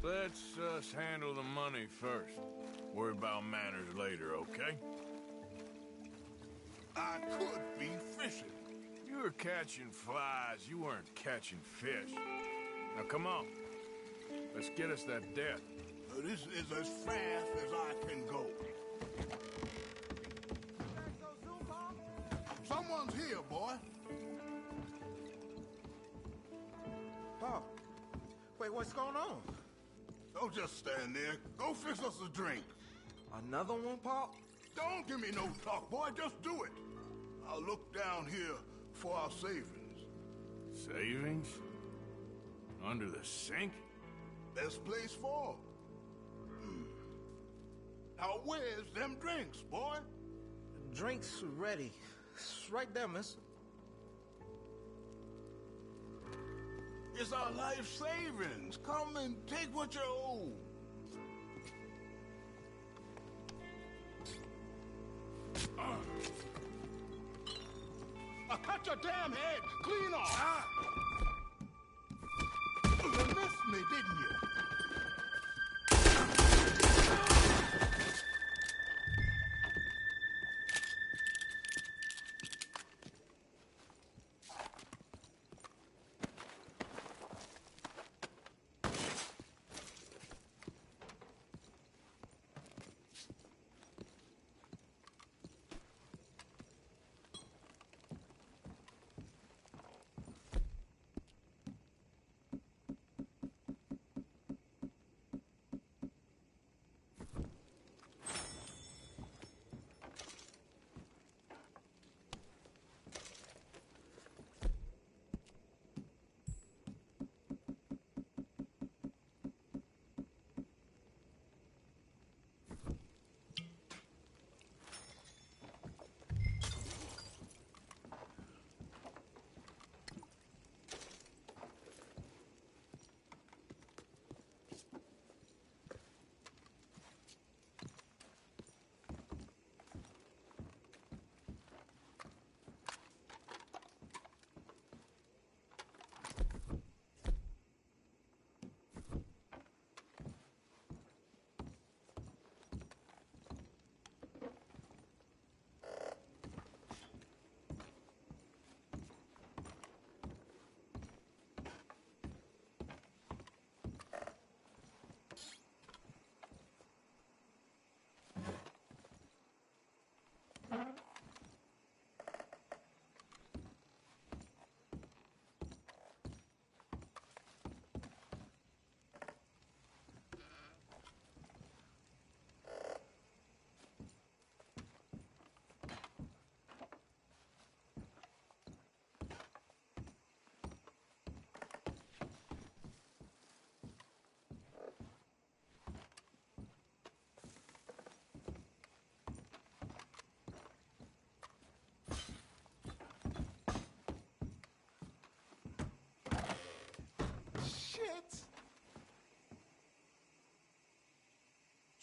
Speaker 4: Let's handle the money first. Worry about manners later, okay?
Speaker 9: I could be fishing.
Speaker 4: You were catching flies, you weren't catching fish. Now come on. Let's get us that debt.
Speaker 9: This is as fast as I can go. Someone's here, boy.
Speaker 14: Pop, wait, what's going on?
Speaker 9: Don't just stand there. Go fix us a drink.
Speaker 14: Another one, Pop?
Speaker 9: Don't give me no talk, boy. Just do it. I'll look down here for our savings.
Speaker 4: Savings? Under the sink?
Speaker 9: Best place for 'em. Now where's them drinks, boy?
Speaker 14: Drinks ready. It's right there, mister.
Speaker 9: It's our life savings. Come and take what you owe. I cut your damn head clean off. You missed me, didn't you?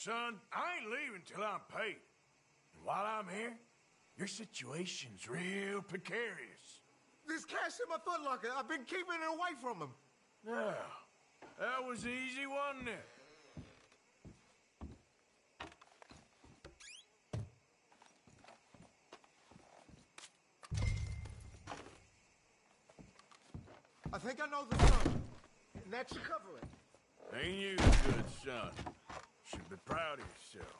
Speaker 4: son, I ain't leaving till I'm paid. And while I'm here, your situation's real precarious.
Speaker 14: There's cash in my footlocker. I've been keeping it away from him.
Speaker 4: Yeah, that was easy, wasn't it?
Speaker 14: I think I know the sum, and that should cover it.
Speaker 4: Ain't you a good son? Should be proud of yourself.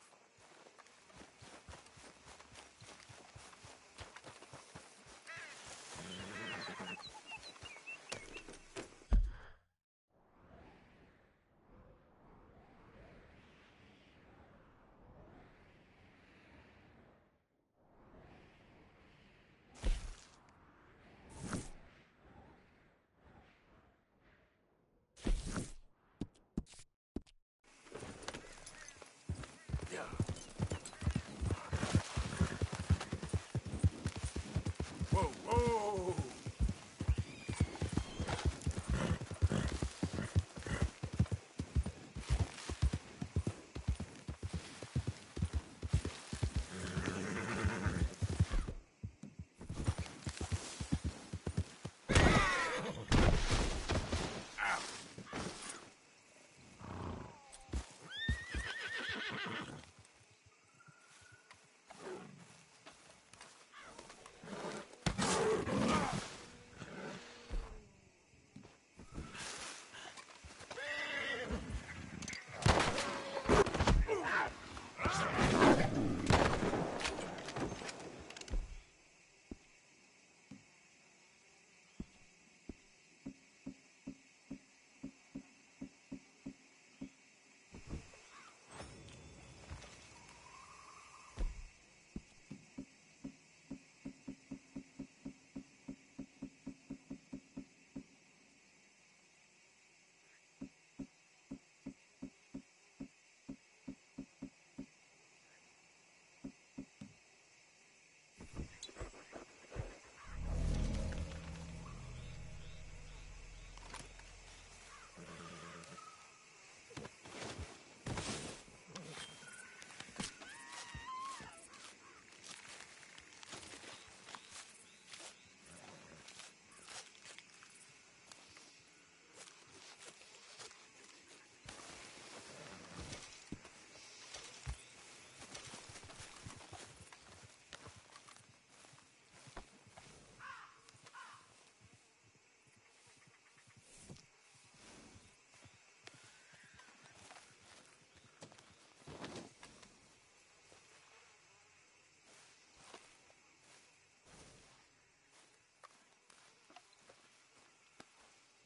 Speaker 4: Whoa, whoa!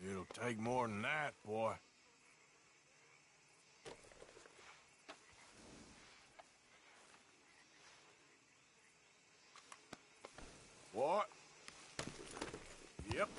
Speaker 4: It'll take more than that, boy. What? Yep.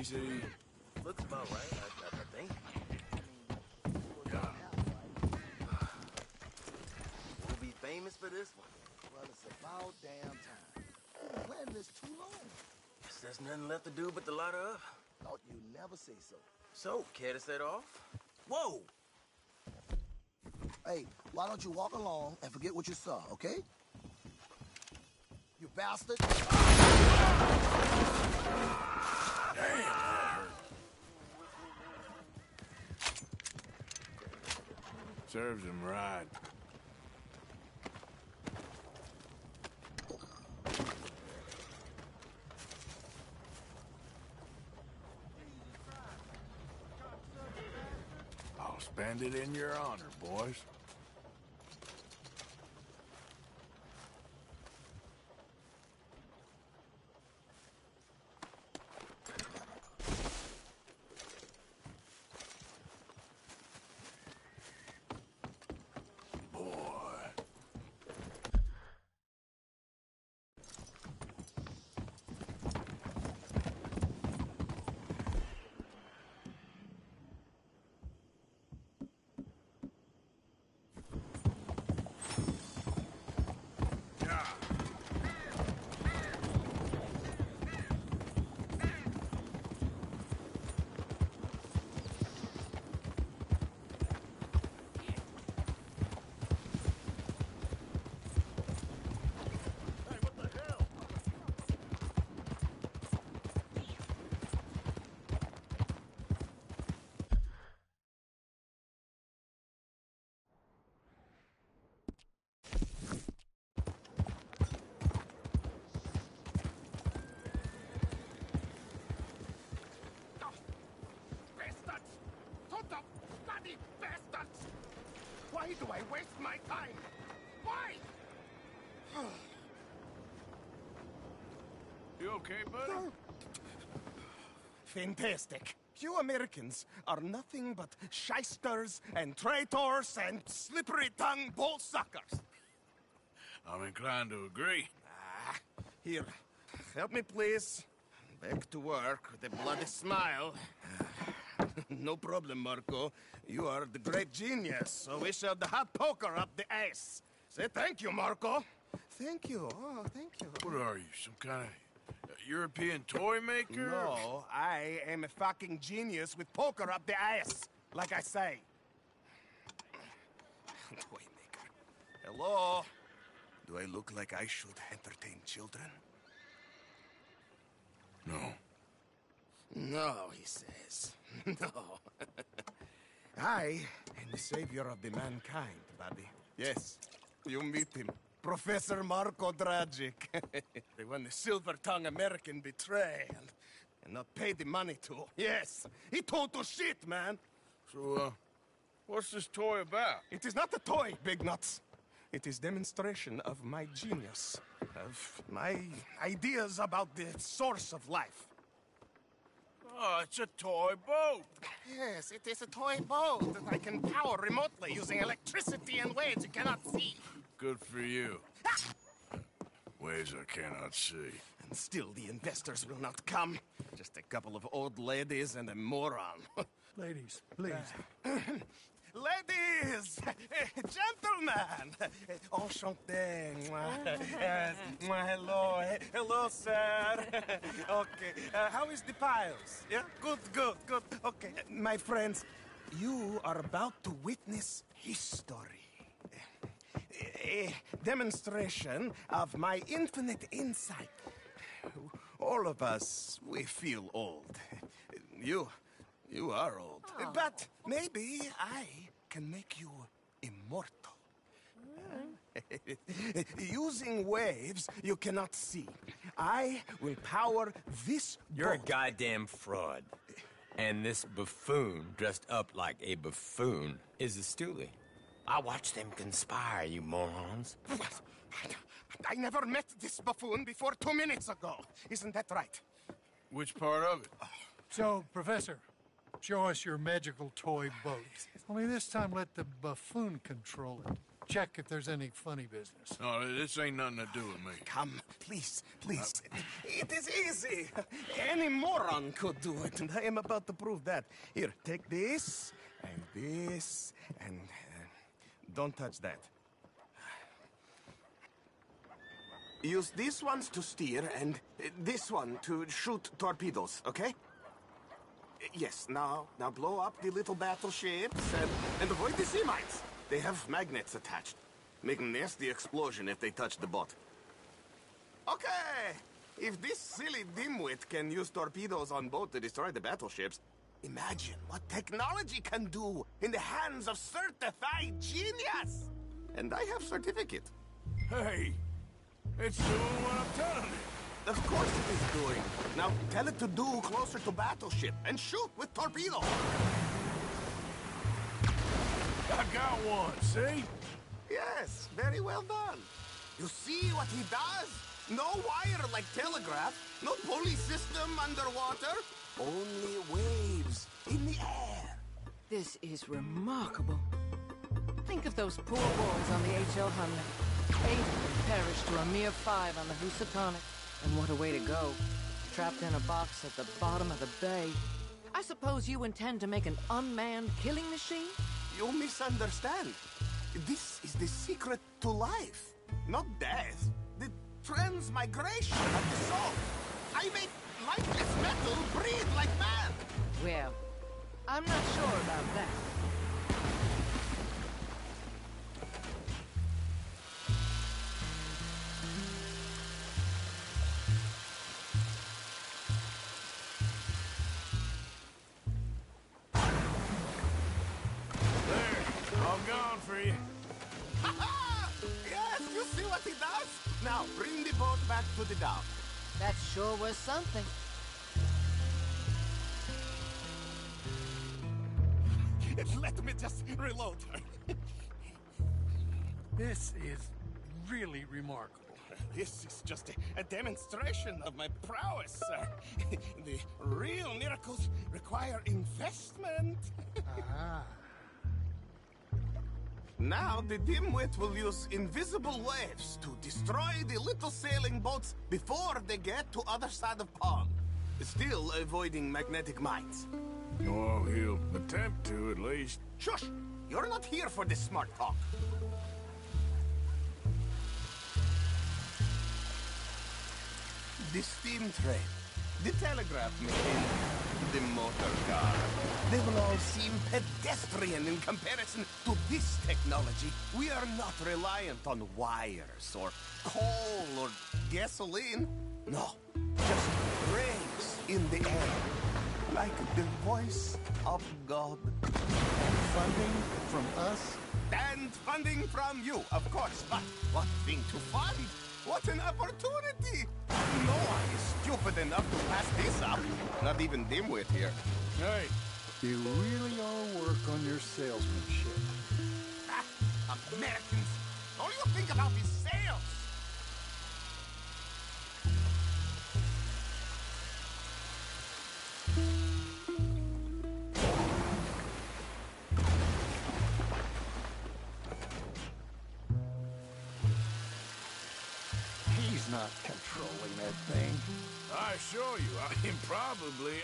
Speaker 4: easy.
Speaker 11: Looks about right, I think. We'll be famous for this one.
Speaker 13: Well, it's about damn time. We've been planning this too long.
Speaker 11: Guess there's nothing left to do but the lot of.
Speaker 13: Thought you never say so.
Speaker 11: So, care to set off? Whoa!
Speaker 13: Hey, why don't you walk along and forget what you saw, okay? You bastard!
Speaker 4: Serves him right. I'll spend it in your honor, boys.
Speaker 5: Why do I waste my time? Why?
Speaker 4: You okay, buddy?
Speaker 5: Fantastic. You Americans are nothing but shysters and traitors and slippery-tongued bull suckers.
Speaker 4: I'm inclined to agree.
Speaker 5: Here, help me, please. Back to work with a bloody smile. No problem, Marco. You are the great genius, so we shall the hot poker up the ass. Say thank you, Marco. Thank you. Oh, thank you.
Speaker 4: What are you, some kind of European toy maker?
Speaker 5: No, I am a fucking genius with poker up the ass, like I say. Toy maker. Hello? Do I look like I should entertain children?
Speaker 4: No.
Speaker 5: No, he says. No. I am the savior of the mankind, buddy. Yes, you meet him. Professor Marco Dragic. The one the silver-tongued American betray and not pay the money to. Yes, he total shit, man.
Speaker 4: So, what's this toy about?
Speaker 5: It is not a toy, Big Nuts. It is demonstration of my genius, of my ideas about the source of life.
Speaker 4: Oh, it's a toy boat.
Speaker 5: Yes, it is a toy boat that I can power remotely using electricity in ways you cannot see.
Speaker 4: Good for you. Ways I cannot see.
Speaker 5: And still the investors will not come. Just a couple of old ladies and a moron.
Speaker 16: Ladies, please.
Speaker 5: Ladies! Gentlemen! Enchanté. Hello. Hello, sir. Okay. How is the piles? Yeah? Good. Okay. My friends, you are about to witness history. A demonstration of my infinite insight. All of us, we feel old. You are old.
Speaker 10: Oh.
Speaker 5: But maybe I can make you immortal. Using waves you cannot see, I will power this
Speaker 17: You're a
Speaker 5: boat.
Speaker 17: goddamn fraud. And this buffoon, dressed up like a buffoon, is a stoolie. I watched them conspire, you morons.
Speaker 5: I never met this buffoon before 2 minutes ago. Isn't that right?
Speaker 4: Which part of it?
Speaker 16: So, Professor, show us your magical toy boat. Only this time let the buffoon control it. check if there's any funny business.
Speaker 9: No, this ain't nothing to do with me.
Speaker 5: Come, please, please. It is easy. Any moron could do it, and I am about to prove that. Here, take this, and don't touch that. Use these ones to steer, and this one to shoot torpedoes, okay? Yes, now blow up the little battleships, and avoid the sea mines. They have magnets attached. Make a nasty explosion if they touch the boat. Okay! If this silly dimwit can use torpedoes on boat to destroy the battleships, imagine what technology can do in the hands of certified genius! And I have certificate.
Speaker 4: Hey, it's doing what I'm telling it.
Speaker 5: Of course it is doing. Now tell it to do closer to battleship and shoot with torpedoes.
Speaker 4: I got one, see?
Speaker 5: Yes, very well done. You see what he does? No wire like telegraph, no pulley system underwater, only waves in the air.
Speaker 8: This is remarkable. Think of those poor boys on the H.L. Hunley. 8 of them perished to a mere 5 on the Housatonic. And what a way to go. Trapped in a box at the bottom of the bay. I suppose you intend to make an unmanned killing machine?
Speaker 5: You misunderstand. This is the secret to life, not death. The transmigration of the soul. I make lifeless metal breathe like man.
Speaker 8: Well, I'm not sure about that.
Speaker 4: All gone for you.
Speaker 5: Ha-ha! Yes, you see what he does? Now, bring the boat back to the dock.
Speaker 8: That sure was something.
Speaker 5: Let me just reload.
Speaker 16: This is really remarkable.
Speaker 5: This is just a demonstration of my prowess, sir. The real miracles require investment.
Speaker 16: Ah.
Speaker 5: Now the dimwit will use invisible waves to destroy the little sailing boats before they get to other side of pond. Still avoiding magnetic mines.
Speaker 4: Oh, he'll attempt to, at least.
Speaker 5: Shush! You're not here for this smart talk. The steam train, the telegraph machine, the motor car. They will all seem pedestrian in comparison to this technology. We are not reliant on wires or coal or gasoline. No, just rays in the air, like the voice of God.
Speaker 13: Funding from us?
Speaker 5: And funding from you, of course. But what thing to fund? What an opportunity! No one is stupid enough to pass this up. Not even dimwit here.
Speaker 4: Hey.
Speaker 13: You really ought to work on your salesmanship.
Speaker 5: Ah, Americans! All you think about is sales!
Speaker 13: He's not controlling that thing.
Speaker 4: I assure you,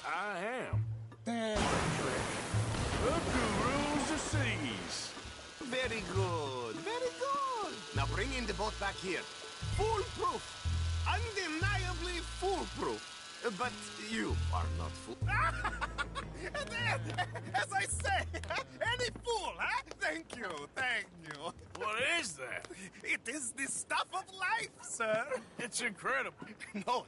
Speaker 4: I am.
Speaker 13: That's a trick.
Speaker 4: Look who rules the seas.
Speaker 5: Very good, very good. Now bring in the boat back here. Foolproof. Undeniably foolproof. But you are not fool. As I say, any fool, huh? Thank you, thank you.
Speaker 4: What is that?
Speaker 5: It is the stuff of life, sir.
Speaker 4: It's incredible.
Speaker 5: No.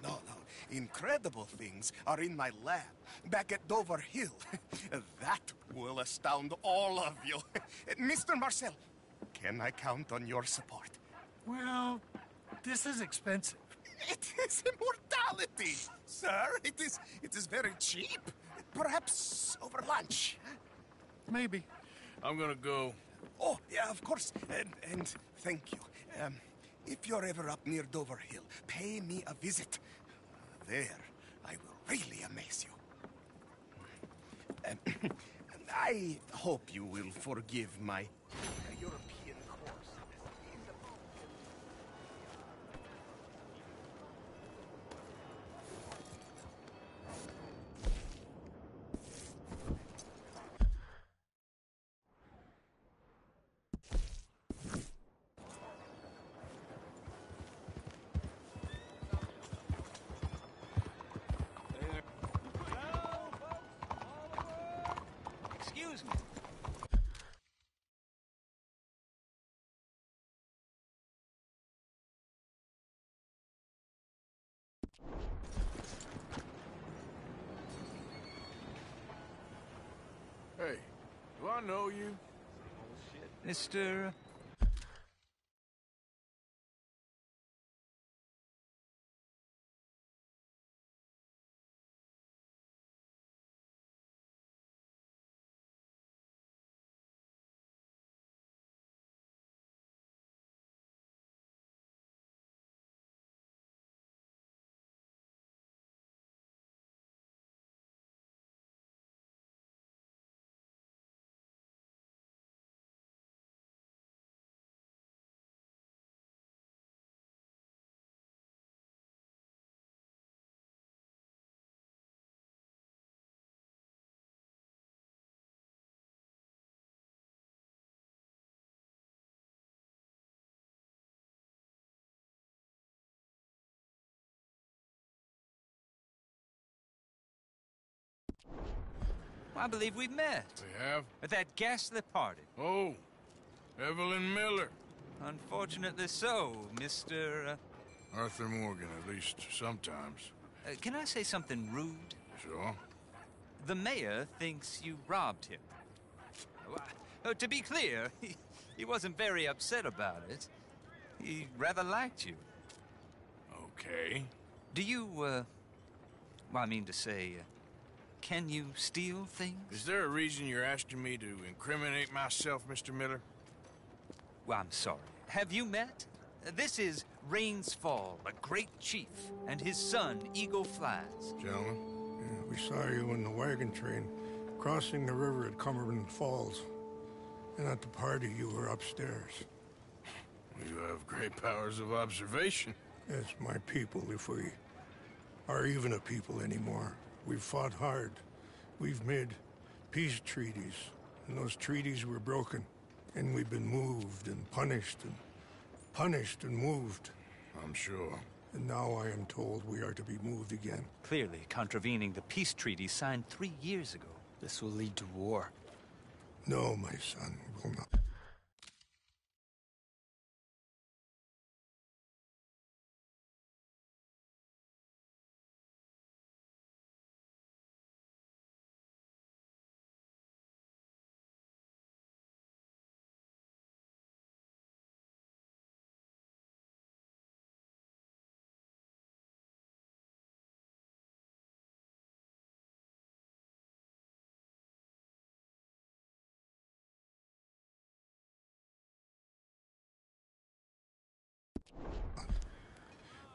Speaker 5: Incredible things are in my lab, back at Dover Hill. That will astound all of you. Mr. Marcel, can I count on your support?
Speaker 16: Well, this is expensive.
Speaker 5: It is immortality, sir. It is very cheap. Perhaps over lunch.
Speaker 16: Maybe.
Speaker 4: I'm gonna go.
Speaker 5: Oh, yeah, of course. And thank you. If you're ever up near Dover Hill, pay me a visit. There, I will really amaze you. And I hope you will forgive my European course.
Speaker 4: I know you.
Speaker 21: Mr. I believe we've met.
Speaker 4: We have?
Speaker 21: At that ghastly party.
Speaker 4: Oh, Evelyn Miller.
Speaker 21: Unfortunately so, Mr.
Speaker 4: Arthur Morgan, at least sometimes.
Speaker 21: Can I say something rude?
Speaker 4: Sure.
Speaker 21: The mayor thinks you robbed him. To be clear, he wasn't very upset about it. He rather liked you.
Speaker 4: Okay.
Speaker 21: Do you, well, I mean to say, can you steal things?
Speaker 4: Is there a reason you're asking me to incriminate myself, Mr. Miller?
Speaker 21: Well, I'm sorry. Have you met? This is Rains Fall, a great chief, and his son, Eagle Flies.
Speaker 4: Gentlemen?
Speaker 1: Yeah, we saw you in the wagon train crossing the river at Cumberland Falls. And at the party, you were upstairs.
Speaker 4: You have great powers of observation.
Speaker 1: Yes, my people, if we are even a people anymore. We've fought hard. We've made peace treaties, and those treaties were broken. And we've been moved and punished and moved.
Speaker 4: I'm sure.
Speaker 1: And now I am told we are to be moved again.
Speaker 21: Clearly contravening the peace treaty signed 3 years ago.
Speaker 6: This will lead to war.
Speaker 1: No, my son, will not.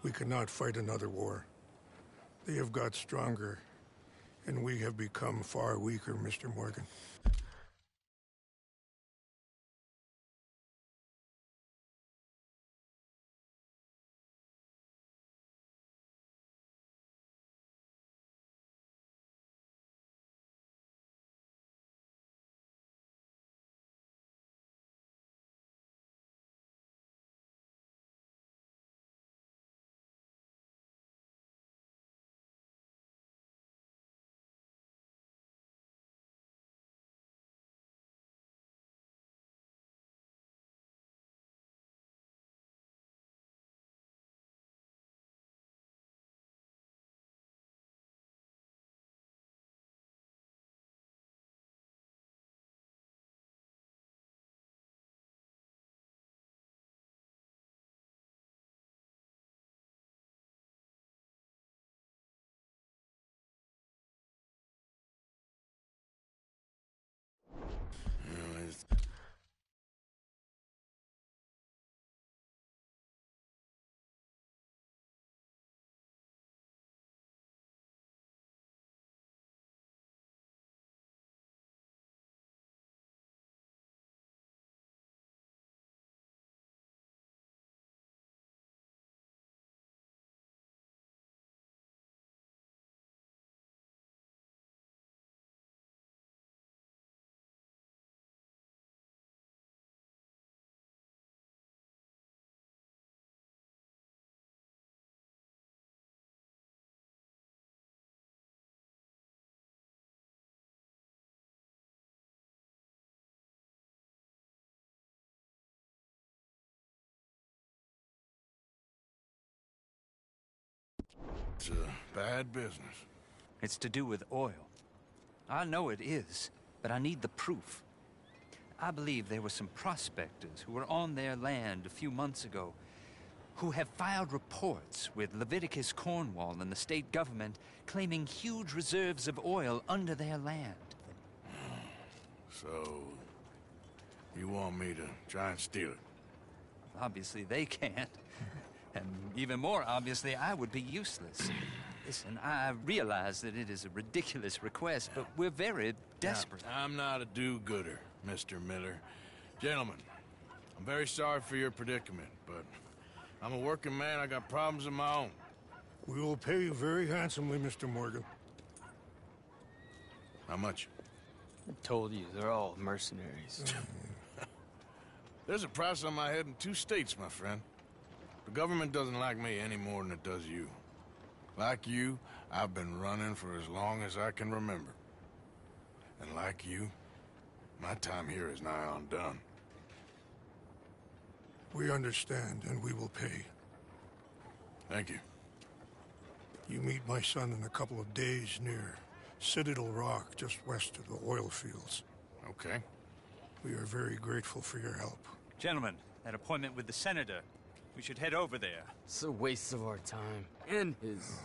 Speaker 1: We cannot fight another war. They have got stronger, and we have become far weaker, Mr. Morgan.
Speaker 4: It's a bad business.
Speaker 21: It's to do with oil. I know it is, but I need the proof. I believe there were some prospectors who were on their land a few months ago who have filed reports with Leviticus Cornwall and the state government claiming huge reserves of oil under their land.
Speaker 4: So, you want me to try and steal it?
Speaker 21: Obviously they can't. And even more obviously, I would be useless. Listen, I realize that it is a ridiculous request, but we're very desperate.
Speaker 4: Now, I'm not a do-gooder, Mr. Miller. Gentlemen, I'm very sorry for your predicament, but I'm a working man. I got problems of my own.
Speaker 1: We will pay you very handsomely, Mr. Morgan.
Speaker 4: How much?
Speaker 23: I told you, they're all mercenaries.
Speaker 4: There's a price on my head in 2 states, my friend. The government doesn't like me any more than it does you. Like you, I've been running for as long as I can remember. And like you, my time here is nigh undone.
Speaker 1: We understand, and we will pay.
Speaker 4: Thank you.
Speaker 1: You meet my son in a couple of days near Citadel Rock, just west of the oil fields.
Speaker 4: Okay.
Speaker 1: We are very grateful for your help.
Speaker 21: Gentlemen, that appointment with the senator. We should head over there.
Speaker 23: It's a waste of our time. And his.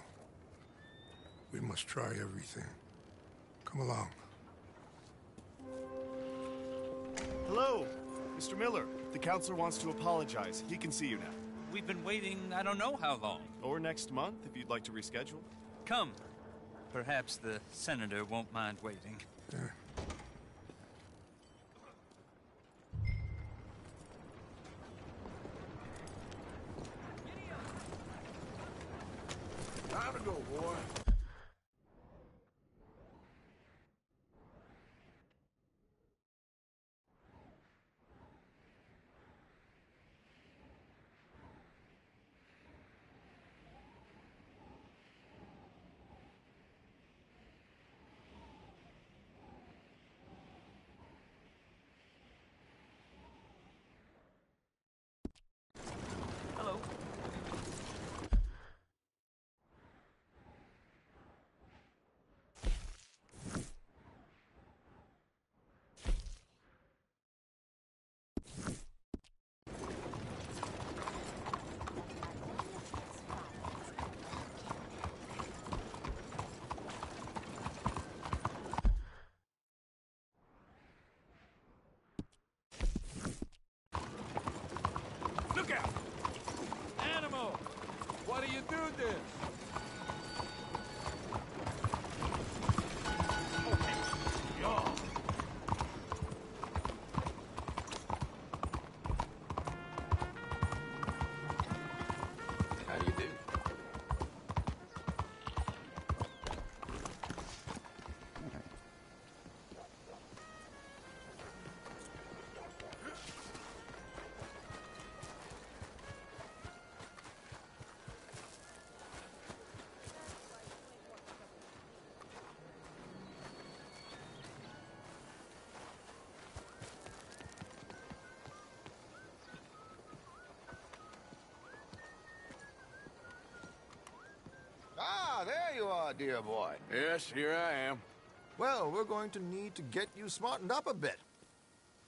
Speaker 1: We must try everything. Come along.
Speaker 18: Hello, Mr. Miller. The counselor wants to apologize. He can see you now.
Speaker 21: We've been waiting I don't know how long.
Speaker 18: Or next month, if you'd like to reschedule.
Speaker 21: Come. Perhaps the senator won't mind waiting.
Speaker 1: Yeah.
Speaker 4: Time to go, boy.
Speaker 15: Hello.
Speaker 4: Look out!
Speaker 7: Animal! What do you do this?
Speaker 11: How do you do?
Speaker 13: Ah, there you are, dear boy.
Speaker 4: Yes, here I am.
Speaker 13: Well, we're going to need to get you smartened up a bit.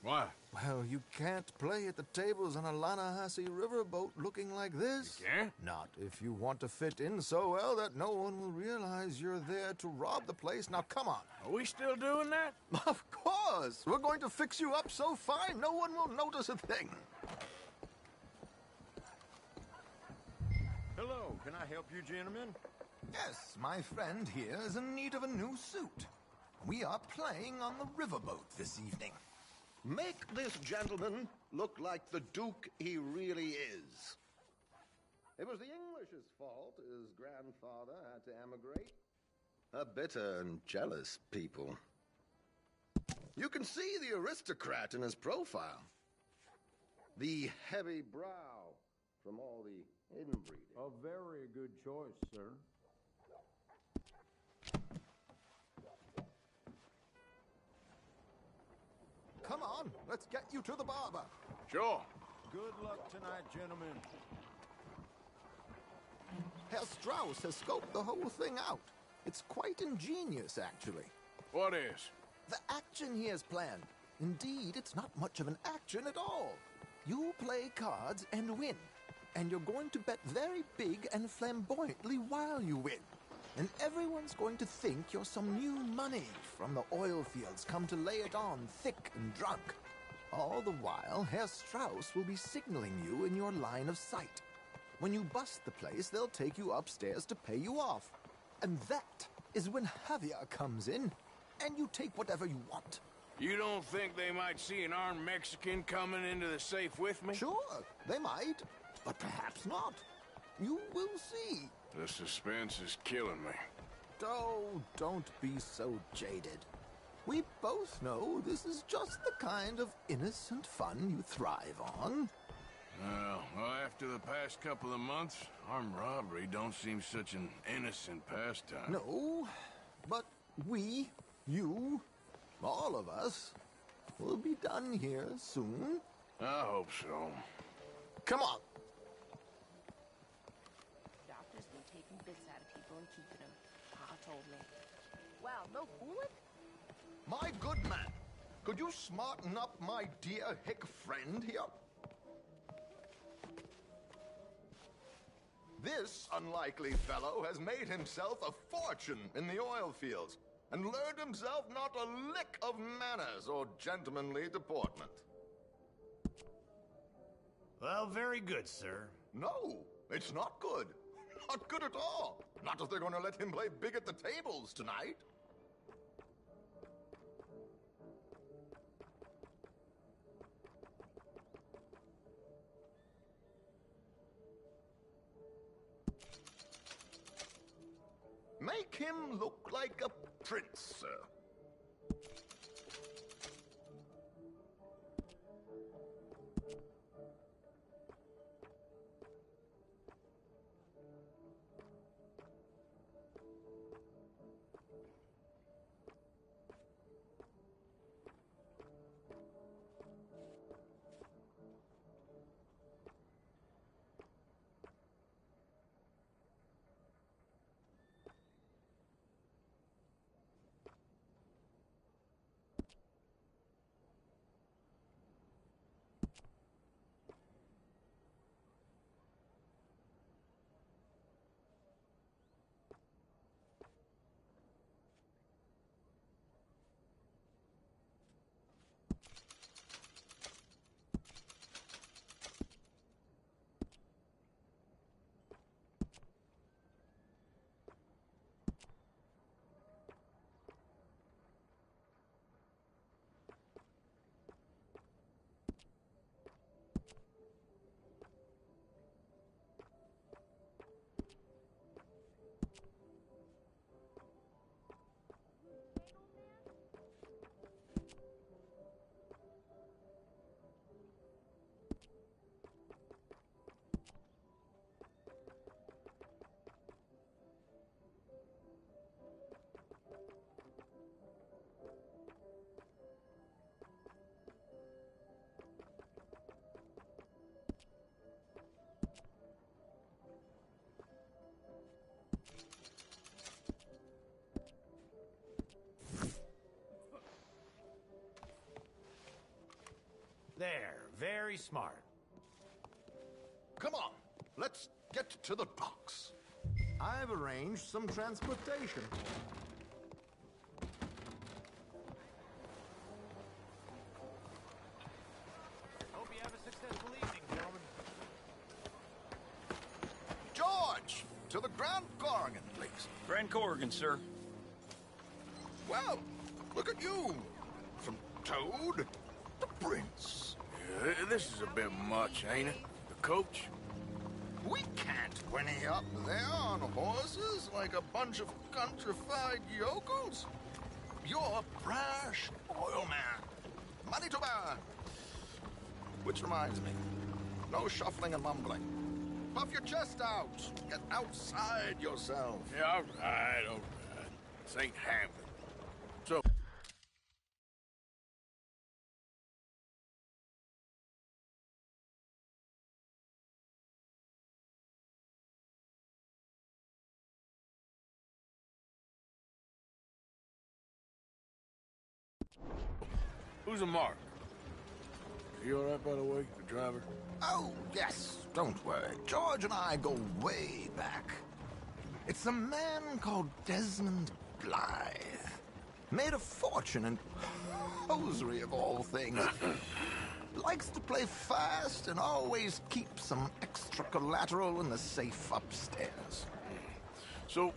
Speaker 4: Why?
Speaker 13: Well, you can't play at the tables on a Lannahechee riverboat looking like this.
Speaker 4: You can't?
Speaker 13: Not if you want to fit in so well that no one will realize you're there to rob the place. Now, come on.
Speaker 4: Are we still doing that?
Speaker 13: Of course. We're going to fix you up so fine no one will notice a thing.
Speaker 18: Hello, can I help you, gentlemen?
Speaker 13: Yes, my friend here is in need of a new suit. We are playing on the riverboat this evening.
Speaker 11: Make this gentleman look like the Duke he really is. It was the English's fault his grandfather had to emigrate. A bitter and jealous people. You can see the aristocrat in his profile. The heavy brow from all the inbreeding.
Speaker 14: A very good choice, sir.
Speaker 13: Come on, let's get you to the barber.
Speaker 4: Sure.
Speaker 14: Good luck tonight, gentlemen.
Speaker 13: Herr Strauss has scoped the whole thing out. It's quite ingenious, actually.
Speaker 4: What is?
Speaker 13: The action he has planned. Indeed, it's not much of an action at all. You play cards and win. And you're going to bet very big and flamboyantly while you win. And everyone's going to think you're some new money from the oil fields come to lay it on thick and drunk. All the while, Herr Strauss will be signaling you in your line of sight. When you bust the place, they'll take you upstairs to pay you off. And that is when Javier comes in, and you take whatever you want.
Speaker 4: You don't think they might see an armed Mexican coming into the safe with me?
Speaker 13: Sure, they might, but perhaps not. You will see.
Speaker 4: The suspense is killing me.
Speaker 13: Oh, don't be so jaded. We both know this is just the kind of innocent fun you thrive on.
Speaker 4: Well, after the past couple of months, armed robbery don't seem such an innocent pastime.
Speaker 13: No, but we, you, all of us, will be done here soon.
Speaker 4: I hope so.
Speaker 13: Come on.
Speaker 10: Doctor's been taking bits out of people and keeping them. Pa told me. Wow, no fooling?
Speaker 11: My good man, could you smarten up my dear hick friend here? This unlikely fellow has made himself a fortune in the oil fields and learned himself not a lick of manners or gentlemanly deportment.
Speaker 5: Well, very good, sir.
Speaker 11: No, it's not good. Not good at all. Not if they're going to let him play big at the tables tonight. Make him look like a prince, sir.
Speaker 5: There, very smart.
Speaker 11: Come on, let's get to the docks. I've arranged some transportation.
Speaker 5: Hope you have a successful evening, gentlemen.
Speaker 11: George, to the Grand Corrigan, please.
Speaker 3: Grand Corrigan, sir.
Speaker 11: Well, look at you. From Toad to Prince.
Speaker 4: This is a bit much, ain't it? The coach?
Speaker 11: We can't whinny up there on horses like a bunch of countrified yokels. You're a brash oil man. Money to burn. Which reminds me, no shuffling and mumbling. Puff your chest out. Get outside yourself.
Speaker 4: Yeah, all right. This ain't happening. So... Who's a Mark? You all right, by the way, the driver?
Speaker 13: Oh, yes. Don't worry. George and I go way back. It's a man called Desmond Blythe. Made a fortune in hosiery of all things. Likes to play fast and always keeps some extra collateral in the safe upstairs.
Speaker 4: So,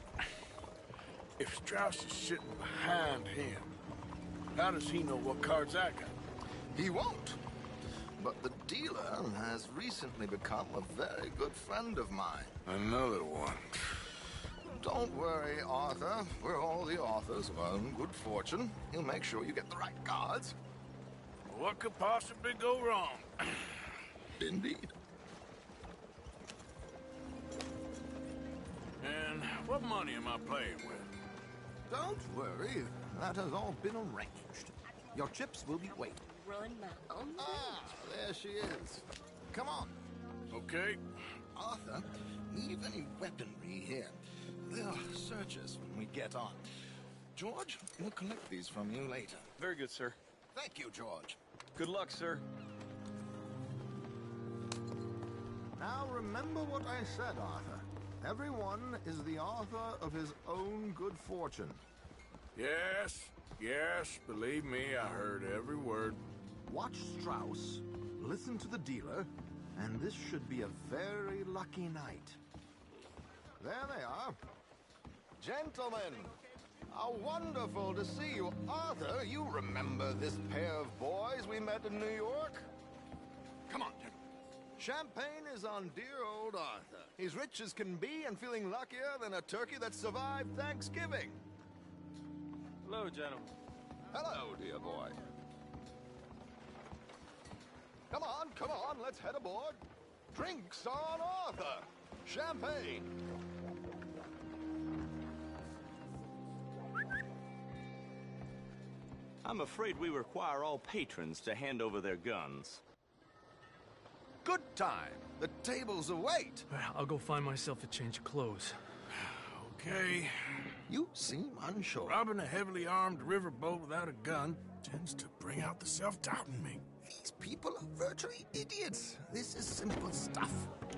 Speaker 4: if Strauss is sitting behind him, how does he know what cards I got?
Speaker 13: He won't. But the dealer has recently become a very good friend of mine.
Speaker 4: Another one.
Speaker 13: Don't worry, Arthur. We're all the authors of our own good fortune. He'll make sure you get the right cards.
Speaker 4: What could possibly go wrong?
Speaker 13: Indeed.
Speaker 4: And what money am I playing with?
Speaker 13: Don't worry. That has all been arranged. Your chips will be waiting.
Speaker 10: Run my own.
Speaker 13: Ah, there she is. Come on.
Speaker 4: Okay.
Speaker 13: Arthur, leave any weaponry here. They'll search us when we get on. George, we'll collect these from you later.
Speaker 18: Very good, sir.
Speaker 13: Thank you, George.
Speaker 18: Good luck, sir.
Speaker 13: Now remember what I said, Arthur. Everyone is the author of his own good fortune.
Speaker 4: Yes, believe me, I heard every word.
Speaker 13: Watch Strauss, listen to the dealer, and this should be a very lucky night. There they are. Gentlemen, how wonderful to see you. Arthur, you remember this pair of boys we met in New York? Come on, gentlemen. Champagne is on dear old Arthur. He's rich as can be and feeling luckier than a turkey that survived Thanksgiving.
Speaker 18: Hello, gentlemen.
Speaker 13: Hello, dear boy. Come on, let's head aboard. Drinks on Arthur. Champagne.
Speaker 3: I'm afraid we require all patrons to hand over their guns.
Speaker 13: Good time. The tables await.
Speaker 2: I'll go find myself a change of clothes.
Speaker 4: Okay.
Speaker 13: You seem unsure.
Speaker 4: Robbing a heavily armed riverboat without a gun tends to bring out the self-doubt in me.
Speaker 13: These people are virtually idiots. This is simple stuff.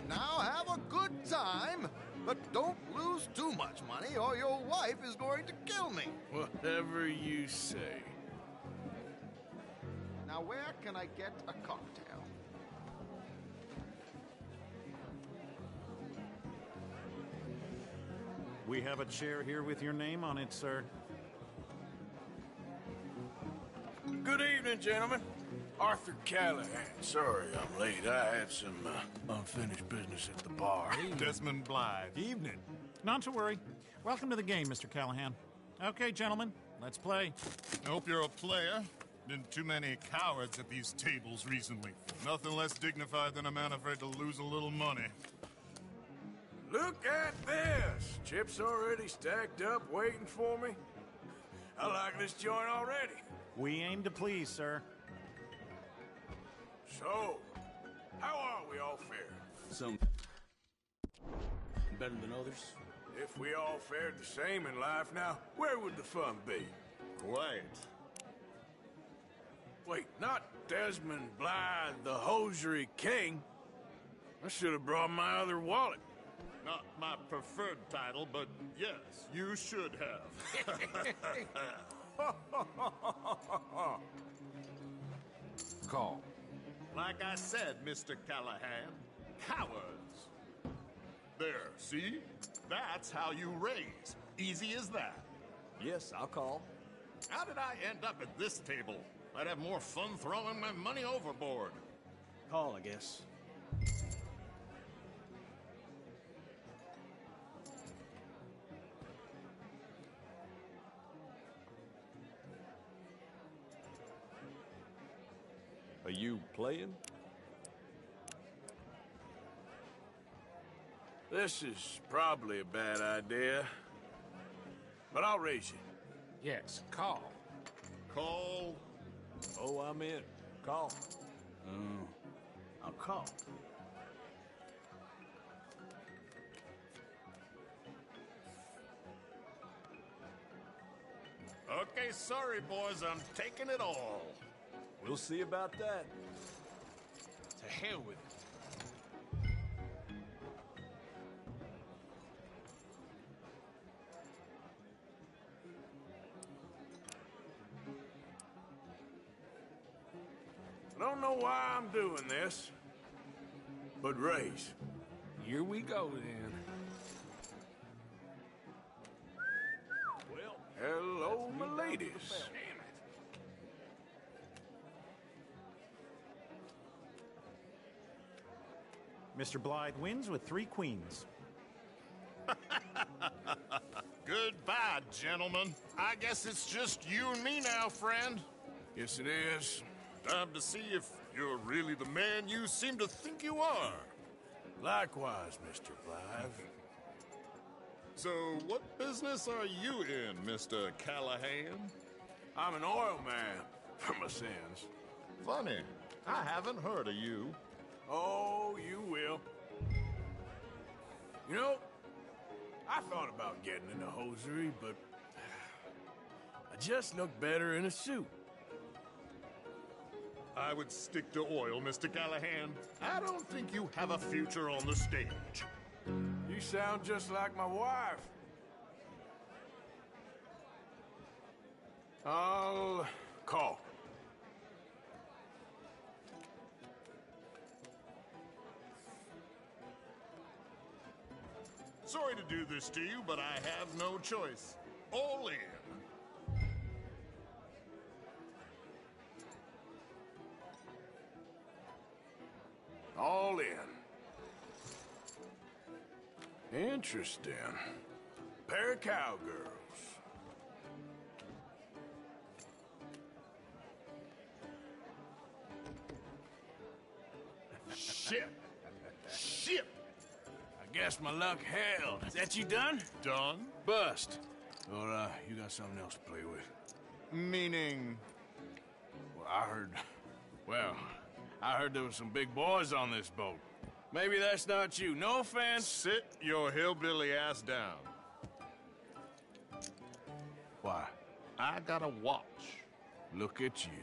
Speaker 13: Now have a good time, but don't lose too much money or your wife is going to kill me.
Speaker 4: Whatever you say.
Speaker 13: Now where can I get a cocktail?
Speaker 19: We have a chair here with your name on it, sir.
Speaker 4: Good evening, gentlemen. Arthur Callahan. Sorry I'm late. I had some unfinished business at the bar.
Speaker 19: Desmond Blythe.
Speaker 14: Evening.
Speaker 19: Not to worry. Welcome to the game, Mr. Callahan. Okay, gentlemen, let's play.
Speaker 9: I hope you're a player. Been too many cowards at these tables recently. Nothing less dignified than a man afraid to lose a little money.
Speaker 4: Look at this! Chips already stacked up, waiting for me. I like this joint already.
Speaker 19: We aim to please, sir.
Speaker 4: So, how are we all fared?
Speaker 23: Some better than others.
Speaker 4: If we all fared the same in life now, where would the fun be?
Speaker 9: Quiet.
Speaker 4: Wait, not Desmond Blythe, the hosiery king. I should have brought my other wallet.
Speaker 9: Not my preferred title, but yes, you should have.
Speaker 13: Call.
Speaker 9: Like I said, Mr. Callahan, cowards. There, see? That's how you raise. Easy as that.
Speaker 3: Yes, I'll call.
Speaker 9: How did I end up at this table? I'd have more fun throwing my money overboard.
Speaker 23: Call, I guess.
Speaker 3: Are you playing?
Speaker 4: This is probably a bad idea, but I'll raise you.
Speaker 14: Yes, call.
Speaker 9: Call.
Speaker 3: Oh, I'm in. Call.
Speaker 23: I'll call.
Speaker 9: Okay, sorry, boys, I'm taking it all.
Speaker 12: We'll see about that.
Speaker 4: To hell with it. I don't know why I'm doing this, but Race, here we go then. Well, hello, my ladies.
Speaker 19: Mr. Blythe wins with 3 queens.
Speaker 9: Goodbye, gentlemen. I guess it's just you and me now, friend.
Speaker 4: Yes, it is.
Speaker 9: Time to see if you're really the man you seem to think you are.
Speaker 4: Likewise, Mr. Blythe.
Speaker 9: So, what business are you in, Mr. Callahan?
Speaker 4: I'm an oil man, for my sins.
Speaker 9: Funny. I haven't heard of you.
Speaker 4: Oh, you will. You know, I thought about getting into hosiery, but I just look better in a suit.
Speaker 9: I would stick to oil, Mr. Callahan. I don't think you have a future on the stage.
Speaker 4: You sound just like my wife. I'll call.
Speaker 9: Sorry to do this to you, but I have no choice. All in.
Speaker 4: All in. Interesting. Pair of cowgirls.
Speaker 9: Shit. Shit.
Speaker 4: I guess my luck held. Is that you done?
Speaker 9: Done?
Speaker 4: Bust. Or, you got something else to play with?
Speaker 9: Meaning?
Speaker 4: Well, I heard there was some big boys on this boat. Maybe that's not you. No offense.
Speaker 9: Sit your hillbilly ass down.
Speaker 4: Why?
Speaker 9: I got a watch.
Speaker 4: Look at you.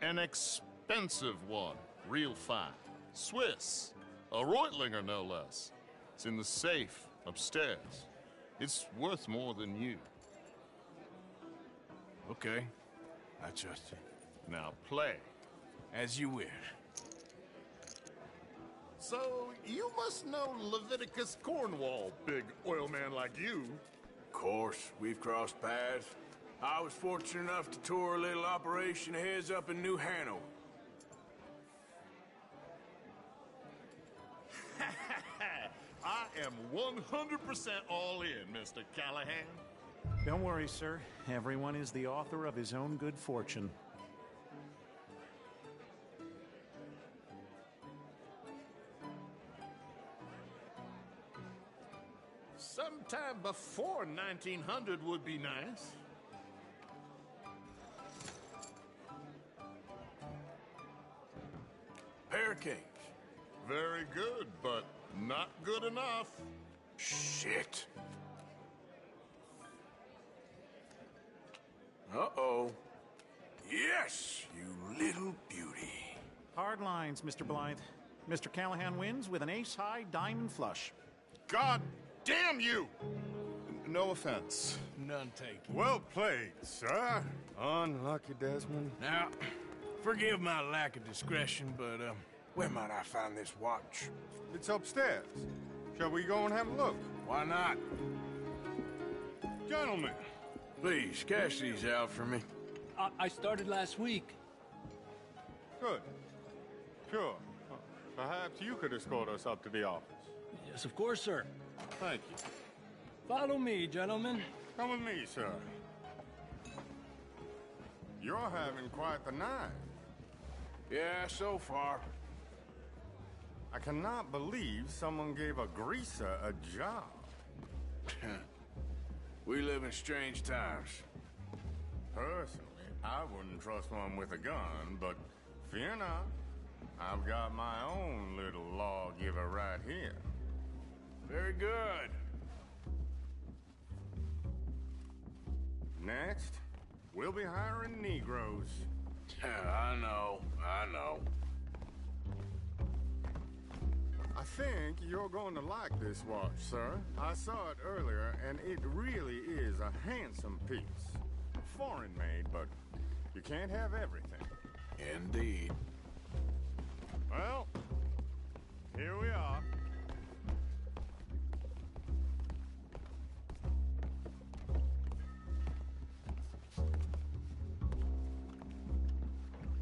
Speaker 9: An expensive one. Real fine. Swiss. A Reutlinger, no less. It's in the safe upstairs. It's worth more than you.
Speaker 4: Okay. I trust you.
Speaker 9: Now play.
Speaker 4: As you wish.
Speaker 9: So, you must know Leviticus Cornwall, big oil man like you.
Speaker 4: Of course, we've crossed paths. I was fortunate enough to tour a little operation of his up in New Hanover.
Speaker 9: I am 100% all in, Mr. Callahan.
Speaker 19: Don't worry, sir. Everyone is the author of his own good fortune.
Speaker 9: Sometime before 1900 would be nice.
Speaker 4: Pair of kings.
Speaker 9: Very good, but not good enough.
Speaker 4: Shit. Uh-oh. Yes, you little beauty.
Speaker 19: Hard lines, Mr. Blythe. Mr. Callahan wins with an ace-high diamond flush.
Speaker 9: God damn you! No offense.
Speaker 4: None taken.
Speaker 20: Well played, sir. Unlucky, Desmond.
Speaker 4: Now, forgive my lack of discretion, but, where might I find this watch?
Speaker 20: It's upstairs. Shall we go and have a look?
Speaker 4: Why not?
Speaker 20: Gentlemen.
Speaker 4: Please, cash these out for me.
Speaker 2: I started last week.
Speaker 20: Good. Sure. Perhaps you could escort us up to the office.
Speaker 2: Yes, of course, sir.
Speaker 20: Thank you.
Speaker 2: Follow me, gentlemen.
Speaker 20: Come with me, sir. You're having quite the night.
Speaker 4: Yeah, so far.
Speaker 20: I cannot believe someone gave a greaser a job.
Speaker 4: We live in strange times.
Speaker 20: Personally, I wouldn't trust one with a gun, but fear not. I've got my own little lawgiver right here.
Speaker 4: Very good.
Speaker 20: Next, we'll be hiring Negroes.
Speaker 4: I know.
Speaker 20: I think you're going to like this watch, sir. I saw it earlier, and it really is a handsome piece. Foreign made, but you can't have everything.
Speaker 4: Indeed.
Speaker 20: Well, here we are.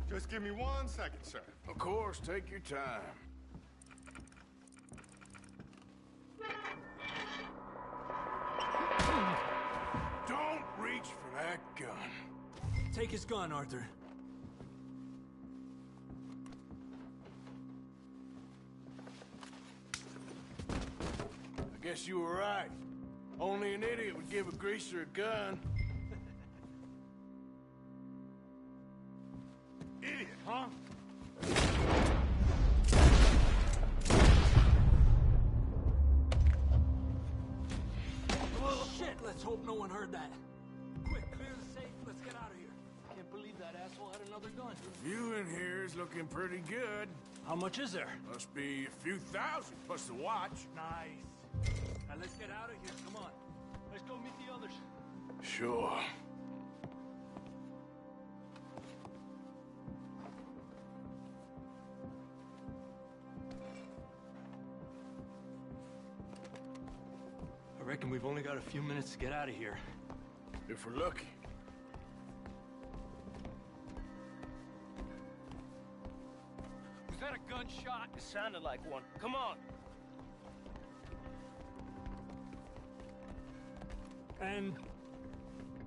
Speaker 20: Just give me 1 second, sir.
Speaker 4: Of course, take your time. Don't reach for that gun.
Speaker 2: Take his gun, Arthur.
Speaker 4: I guess you were right. Only an idiot would give a greaser a gun.
Speaker 20: Idiot, huh?
Speaker 2: Oh, shit! Let's hope no one heard that. Quick, clear the safe. Let's get out of here. Can't believe that asshole had another gun.
Speaker 4: The view in here is looking pretty good.
Speaker 2: How much is there?
Speaker 4: Must be a few thousand, plus the watch.
Speaker 2: Nice. Now let's get out of here. Come on. Let's go meet the others.
Speaker 4: Sure.
Speaker 2: I reckon we've only got a few minutes to get out of here.
Speaker 4: If we're lucky.
Speaker 2: Was that a gunshot? It sounded like one. Come on. And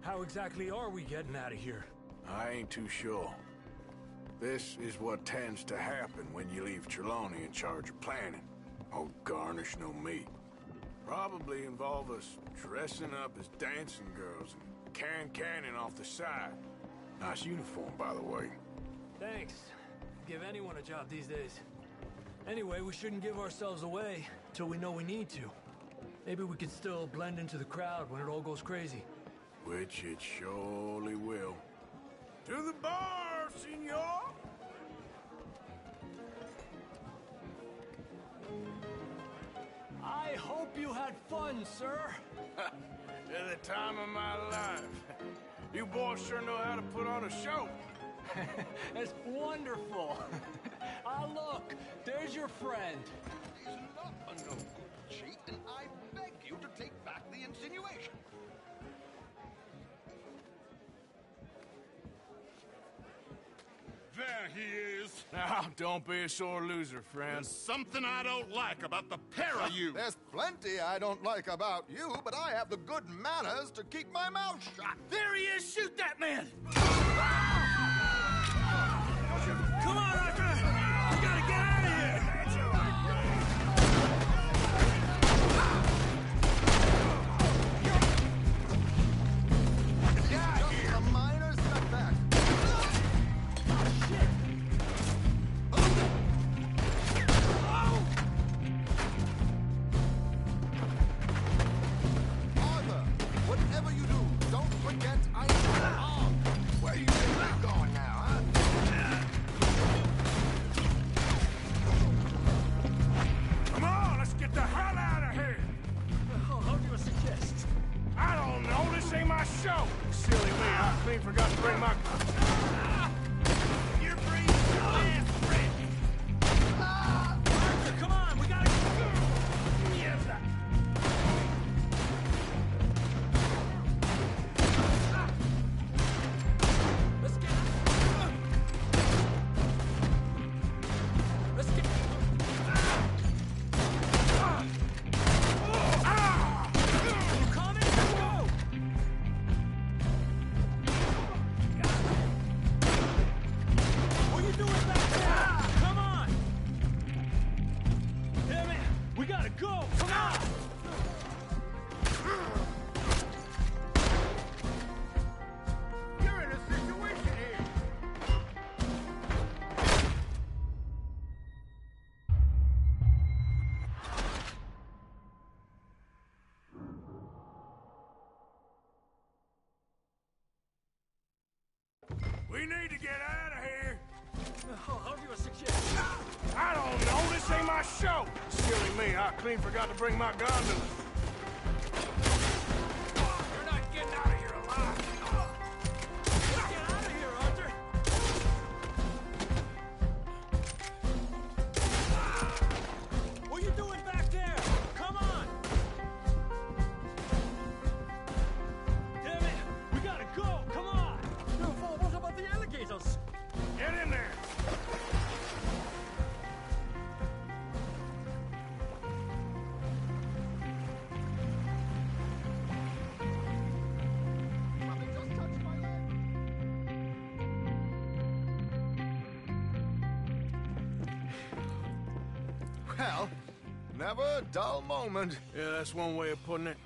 Speaker 2: how exactly are we getting out of here?
Speaker 4: I ain't too sure. This is what tends to happen when you leave Trelawney in charge of planning. Oh, garnish no meat. Probably involve us dressing up as dancing girls and canning off the side. Nice uniform, by the way.
Speaker 2: Thanks. Give anyone a job these days. Anyway, we shouldn't give ourselves away till we know we need to. Maybe we could still blend into the crowd when it all goes crazy.
Speaker 4: Which it surely will. To the bar, senor!
Speaker 2: I hope you had fun, sir.
Speaker 4: At the time of my life. You boys sure know how to put on a show.
Speaker 2: That's wonderful. Ah, look, there's your friend.
Speaker 11: He's not a no good cheat, and I beg you to take back the insinuation.
Speaker 20: There he is.
Speaker 4: Now, don't be a sore loser, friend.
Speaker 20: There's something I don't like about the pair of you.
Speaker 11: There's plenty I don't like about you, but I have the good manners to keep my mouth shut.
Speaker 2: There he is! Shoot that man! Come on, Arthur! We gotta get out of here!
Speaker 11: Just a minor setback. Arthur, whatever you do, don't forget I am armed. Where you think we're going now, huh?
Speaker 4: Come on, let's get the hell out of here!
Speaker 2: How do you suggest?
Speaker 4: I don't know, this ain't my show! Silly me, I clean forgot to bring my...
Speaker 2: You're breathing your last breath! Arthur, come on, we gotta go! Mierda! Let's get... Let's get... You coming? Let's go! What are you doing back there? Come on! Damn it! We gotta go! Come on!
Speaker 14: You're in a situation here.
Speaker 4: We need to get out This ain't my show! Silly me, I clean forgot to bring my gondola. You're not getting out of here alive! Get out of here, Arthur! What are you doing back there? Come on! Damn it! We gotta go! Come on!
Speaker 6: No, what about the alligators?
Speaker 4: Get in there!
Speaker 9: Well, never a dull moment.
Speaker 4: Yeah, that's one way of putting it.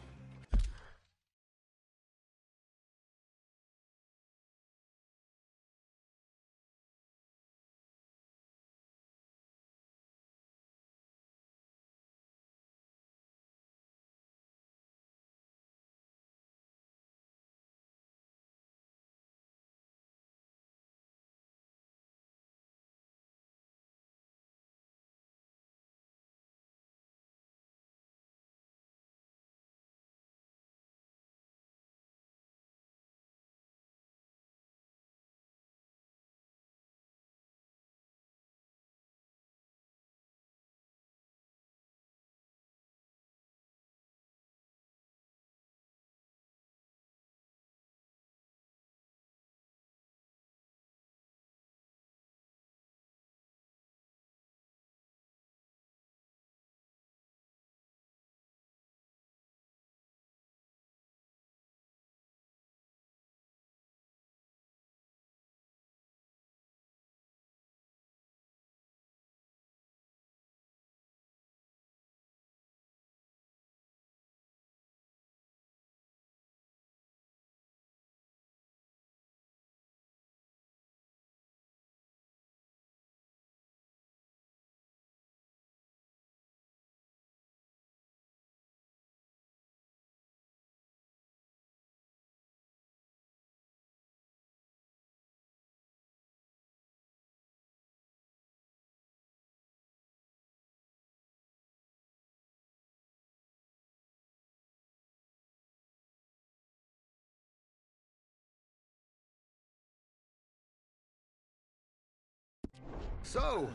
Speaker 9: So,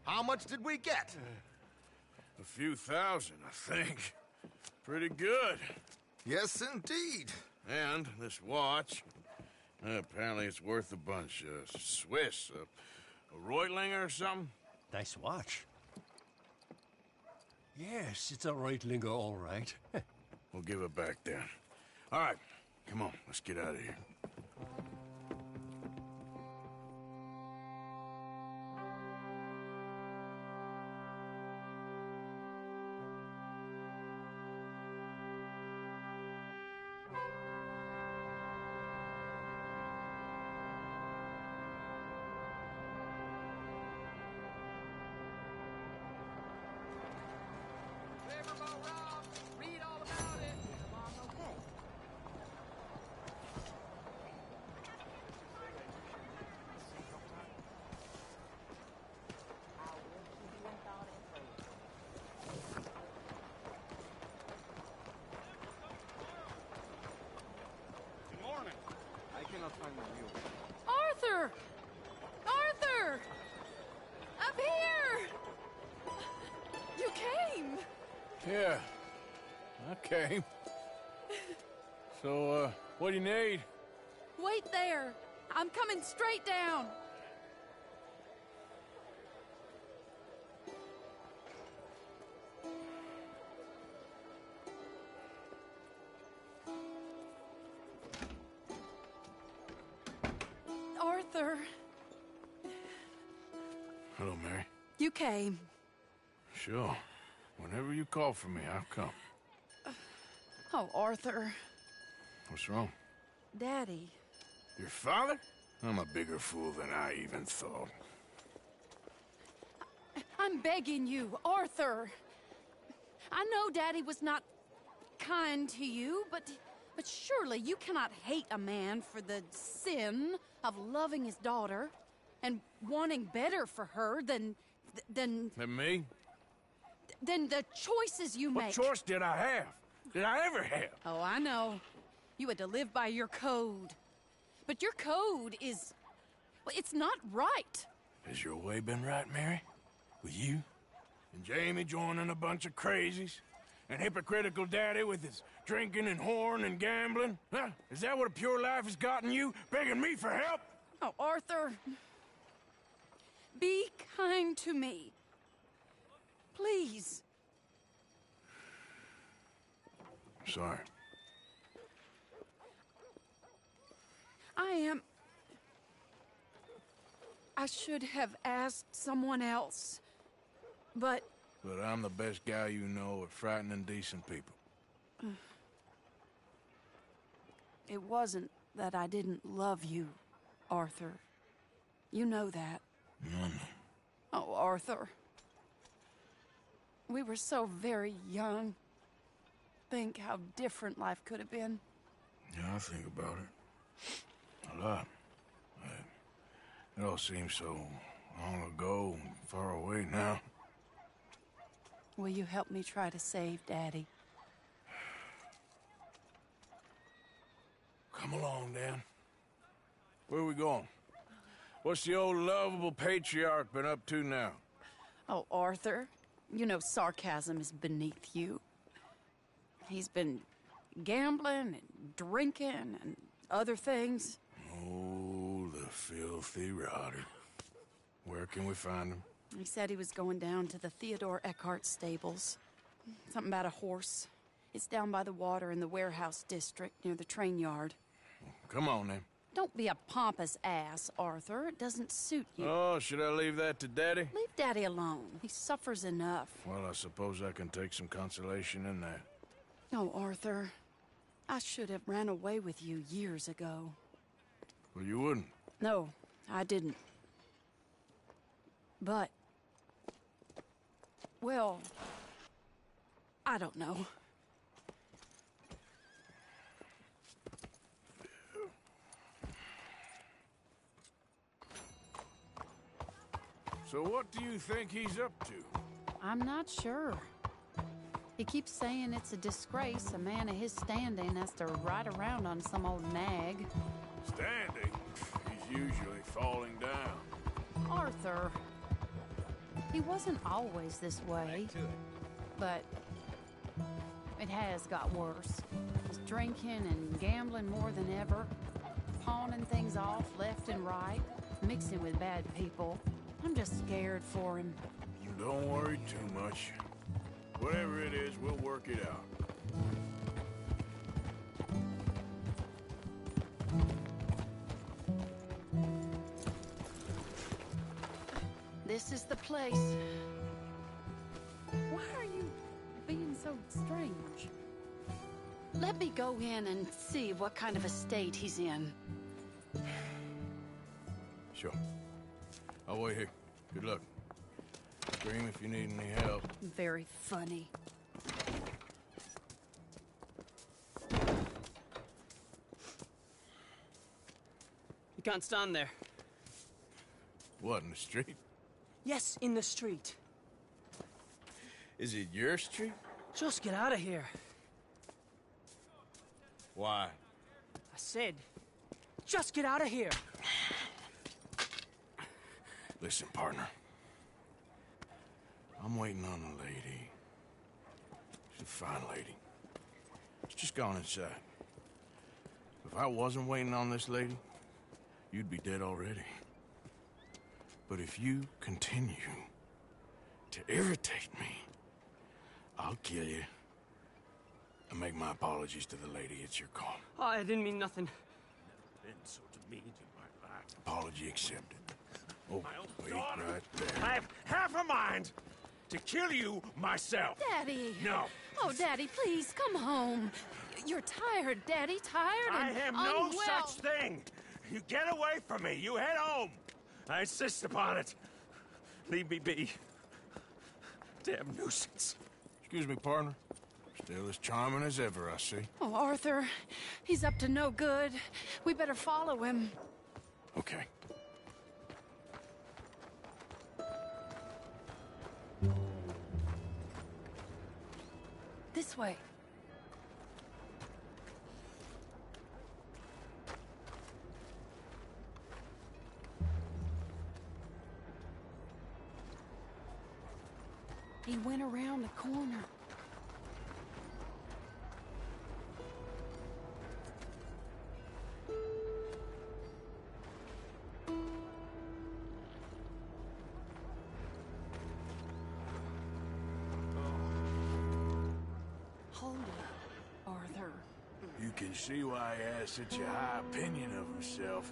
Speaker 9: how much did we get?
Speaker 4: A few thousand, I think. Pretty good.
Speaker 9: Yes, indeed.
Speaker 4: And this watch, apparently it's worth a bunch. Swiss, a Reutlinger or something?
Speaker 6: Nice watch. Yes, it's a Reutlinger, all right.
Speaker 4: We'll give it back then. All right, come on, let's get out of here.
Speaker 12: Arthur! Arthur! Up here! You came!
Speaker 4: Yeah, I came. So, what do you need?
Speaker 12: Wait there! I'm coming straight down! Arthur,
Speaker 4: Hello, Mary.
Speaker 12: you came.
Speaker 4: Sure. Whenever you call for me, I'll come.
Speaker 12: Oh, Arthur.
Speaker 4: What's wrong?
Speaker 12: Daddy.
Speaker 4: Your father? I'm a bigger fool than I even thought.
Speaker 12: I'm begging you, Arthur. I know Daddy was not kind to you, but surely you cannot hate a man for the sin of loving his daughter and wanting better for her than then
Speaker 4: And me?
Speaker 12: then the choices you
Speaker 4: What
Speaker 12: make.
Speaker 4: choice did I have? Did I ever have?
Speaker 12: Oh, I know. You had to live by your code. But your code is... well, it's not right.
Speaker 4: Has your way been right, Mary? With you? And Jamie joining a bunch of crazies? And hypocritical daddy with his drinking and whoring and gambling? Huh? Is that what a pure life has gotten you? Begging me for help?
Speaker 12: Oh, Arthur. Be kind to me. Please.
Speaker 4: Sorry.
Speaker 12: I should have asked someone else. But
Speaker 4: I'm the best guy you know at frightening decent people.
Speaker 12: it wasn't that I didn't love you, Arthur. You know that.
Speaker 4: No.
Speaker 12: Oh, Arthur. We were so very young. Think how different life could have been.
Speaker 4: Yeah, I think about it. A lot. It all seems so long ago and far away now.
Speaker 12: Will you help me try to save Daddy?
Speaker 4: Come along, Dan. Where are we going? What's the old lovable patriarch been up to now?
Speaker 12: Oh, Arthur, you know sarcasm is beneath you. He's been gambling and drinking and other things.
Speaker 4: Oh, the filthy rotter. Where can we find him?
Speaker 12: He said he was going down to the Theodore Eckhart stables. Something about a horse. It's down by the water in the warehouse district near the train yard.
Speaker 4: Come on, then.
Speaker 12: Don't be a pompous ass, Arthur. It doesn't suit you.
Speaker 4: Oh, should I leave that to Daddy?
Speaker 12: Leave Daddy alone. He suffers enough.
Speaker 4: Well, I suppose I can take some consolation in that.
Speaker 12: No, Arthur. I should have ran away with you years ago.
Speaker 4: Well, you wouldn't.
Speaker 12: No, I didn't. But... well... I don't know.
Speaker 4: So what do you think he's up to?
Speaker 12: I'm not sure. He keeps saying it's a disgrace a man of his standing has to ride around on some old nag.
Speaker 4: Standing? He's usually falling down.
Speaker 12: Arthur. He wasn't always this way. But it has got worse. He's drinking and gambling more than ever. Pawning things off left and right. Mixing with bad people. I'm just scared for him.
Speaker 4: Don't worry too much. Whatever it is, we'll work it out.
Speaker 12: This is the place. Why are you being so strange? Let me go in and see what kind of a state he's in.
Speaker 4: Sure. I'll wait here. Good luck. Scream if you need any help.
Speaker 12: Very funny.
Speaker 8: You can't stand there.
Speaker 4: What, in the street?
Speaker 8: Yes, in the street.
Speaker 4: Is it your street?
Speaker 8: Just get out of here.
Speaker 4: Why?
Speaker 8: I said, just get out of here.
Speaker 4: Listen, partner. I'm waiting on a lady. She's a fine lady. She's just gone inside. If I wasn't waiting on this lady, you'd be dead already. But if you continue to irritate me, I'll kill you and make my apologies to the lady. It's your call.
Speaker 8: Oh, I didn't mean nothing.
Speaker 4: Never been so demeaned in my life. Apology accepted. Oh, wait right there.
Speaker 5: I have half a mind to kill you myself.
Speaker 12: Daddy!
Speaker 5: No.
Speaker 12: Oh, Daddy, please, come home. You're tired, Daddy, tired
Speaker 5: I
Speaker 12: and
Speaker 5: am no
Speaker 12: unwell.
Speaker 5: such thing. You get away from me. You head home. I insist upon it. Leave me be. Damn nuisance.
Speaker 4: Excuse me, partner. Still as charming as ever, I see.
Speaker 12: Oh, Arthur, he's up to no good. We better follow him.
Speaker 4: Okay.
Speaker 10: This way. He went around the corner. Hold up, Arthur.
Speaker 4: You can see why he has such a high opinion of himself.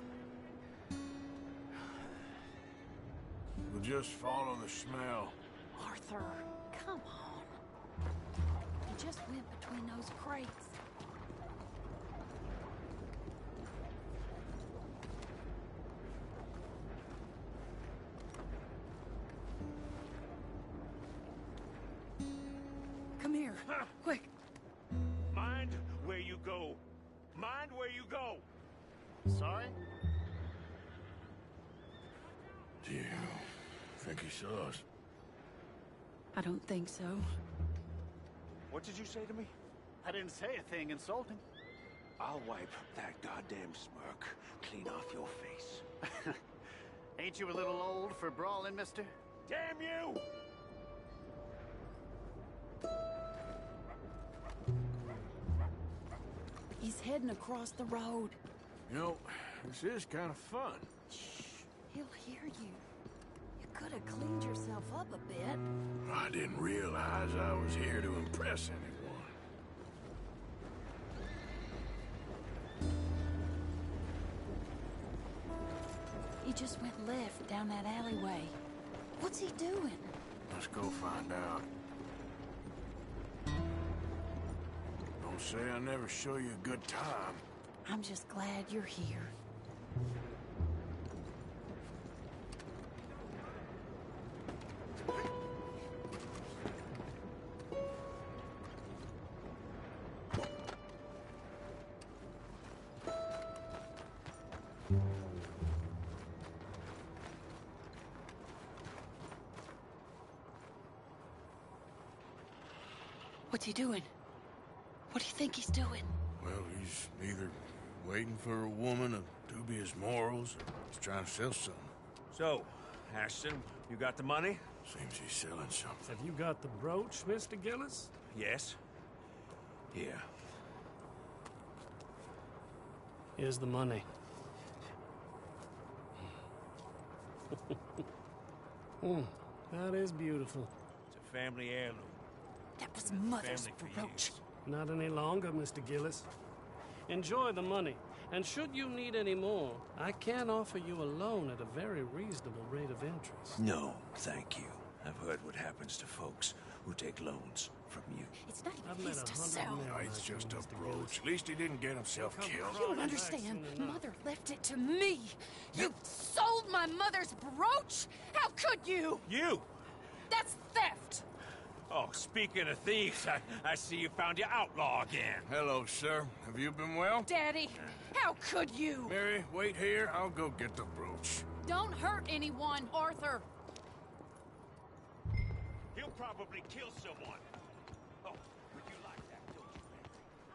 Speaker 4: We'll just follow the smell.
Speaker 12: Arthur, come on. He just went between those crates. Come here, quick.
Speaker 4: Mind where you go. Mind where you go.
Speaker 19: Sorry?
Speaker 4: Do you think he saw us?
Speaker 12: I don't think so.
Speaker 18: What did you say to me?
Speaker 19: I didn't say a thing insulting.
Speaker 18: I'll wipe that goddamn smirk clean off your face.
Speaker 19: Ain't you a little old for brawling, mister?
Speaker 4: Damn you!
Speaker 12: He's heading across the road.
Speaker 4: You know, this is kind of fun.
Speaker 12: He'll hear you. You could have cleaned yourself up a bit.
Speaker 4: I didn't realize I was here to impress anyone.
Speaker 12: He just went left down that alleyway. What's he doing?
Speaker 4: Let's go find out. Don't say I never show you a good time.
Speaker 12: I'm just glad you're here. What's he doing? What do you think he's doing?
Speaker 4: Well, he's either waiting for a woman of dubious morals or he's trying to sell something.
Speaker 16: So, Ashton, you got the money?
Speaker 4: Seems he's selling something.
Speaker 17: Have you got the brooch, Mr. Gillis?
Speaker 16: Yes.
Speaker 4: Yeah.
Speaker 17: Here's the money. That is beautiful.
Speaker 16: It's a family heirloom.
Speaker 12: That was Mother's brooch.
Speaker 17: Not any longer, Mr. Gillis. Enjoy the money. And should you need any more, I can offer you a loan at a very reasonable rate of interest.
Speaker 16: No, thank you. I've heard what happens to folks who take loans from you.
Speaker 12: It's not even his to sell.
Speaker 4: No, it's just a brooch. At least he didn't get himself killed.
Speaker 12: You don't understand. Mother left it to me. You sold my mother's brooch? How could you?
Speaker 16: You?
Speaker 12: That's theft.
Speaker 16: Oh, speaking of thieves, I see you found your outlaw again.
Speaker 4: Hello, sir. Have you been well?
Speaker 12: Daddy, how could you?
Speaker 4: Mary, wait here. I'll go get the brooch.
Speaker 12: Don't hurt anyone, Arthur.
Speaker 16: He'll probably kill someone. Oh, would you like that,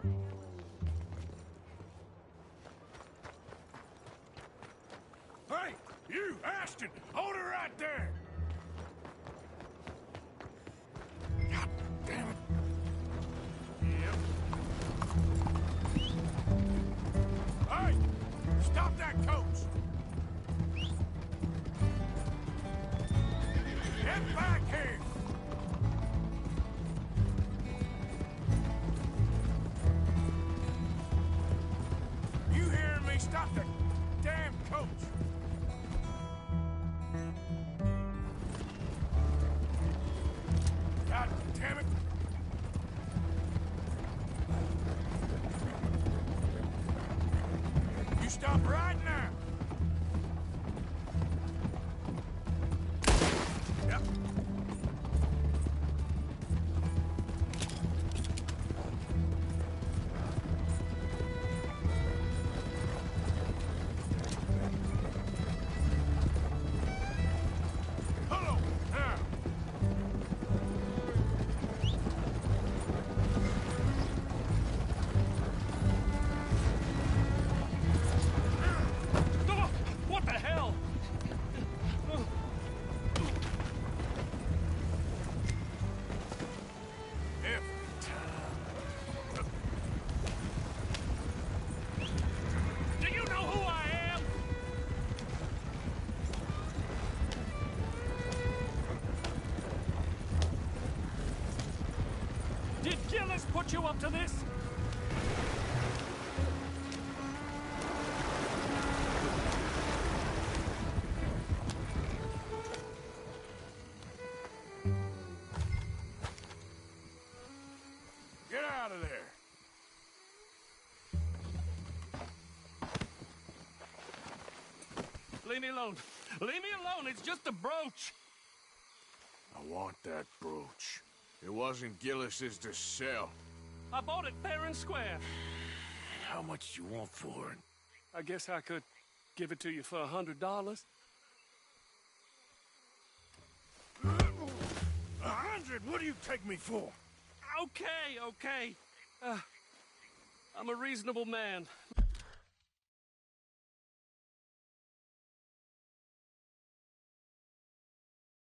Speaker 16: don't you,
Speaker 4: Hey, you, Ashton! Hold her right there! God damn it. Yep. Hey! Stop that coach! Get back here! You hearing me? Stop the damn coach! God damn it! You stop right now! Yep. Hello, now.
Speaker 17: Gillis put you up to this?
Speaker 4: Get out of there.
Speaker 17: Leave me alone. Leave me alone. It's just a brooch.
Speaker 4: I want that brooch. It wasn't Gillis's to sell.
Speaker 17: I bought it fair and square.
Speaker 4: How much you want for it?
Speaker 17: I guess I could give it to you for $100.
Speaker 4: 100? What do you take me for?
Speaker 17: Okay. I'm a reasonable man.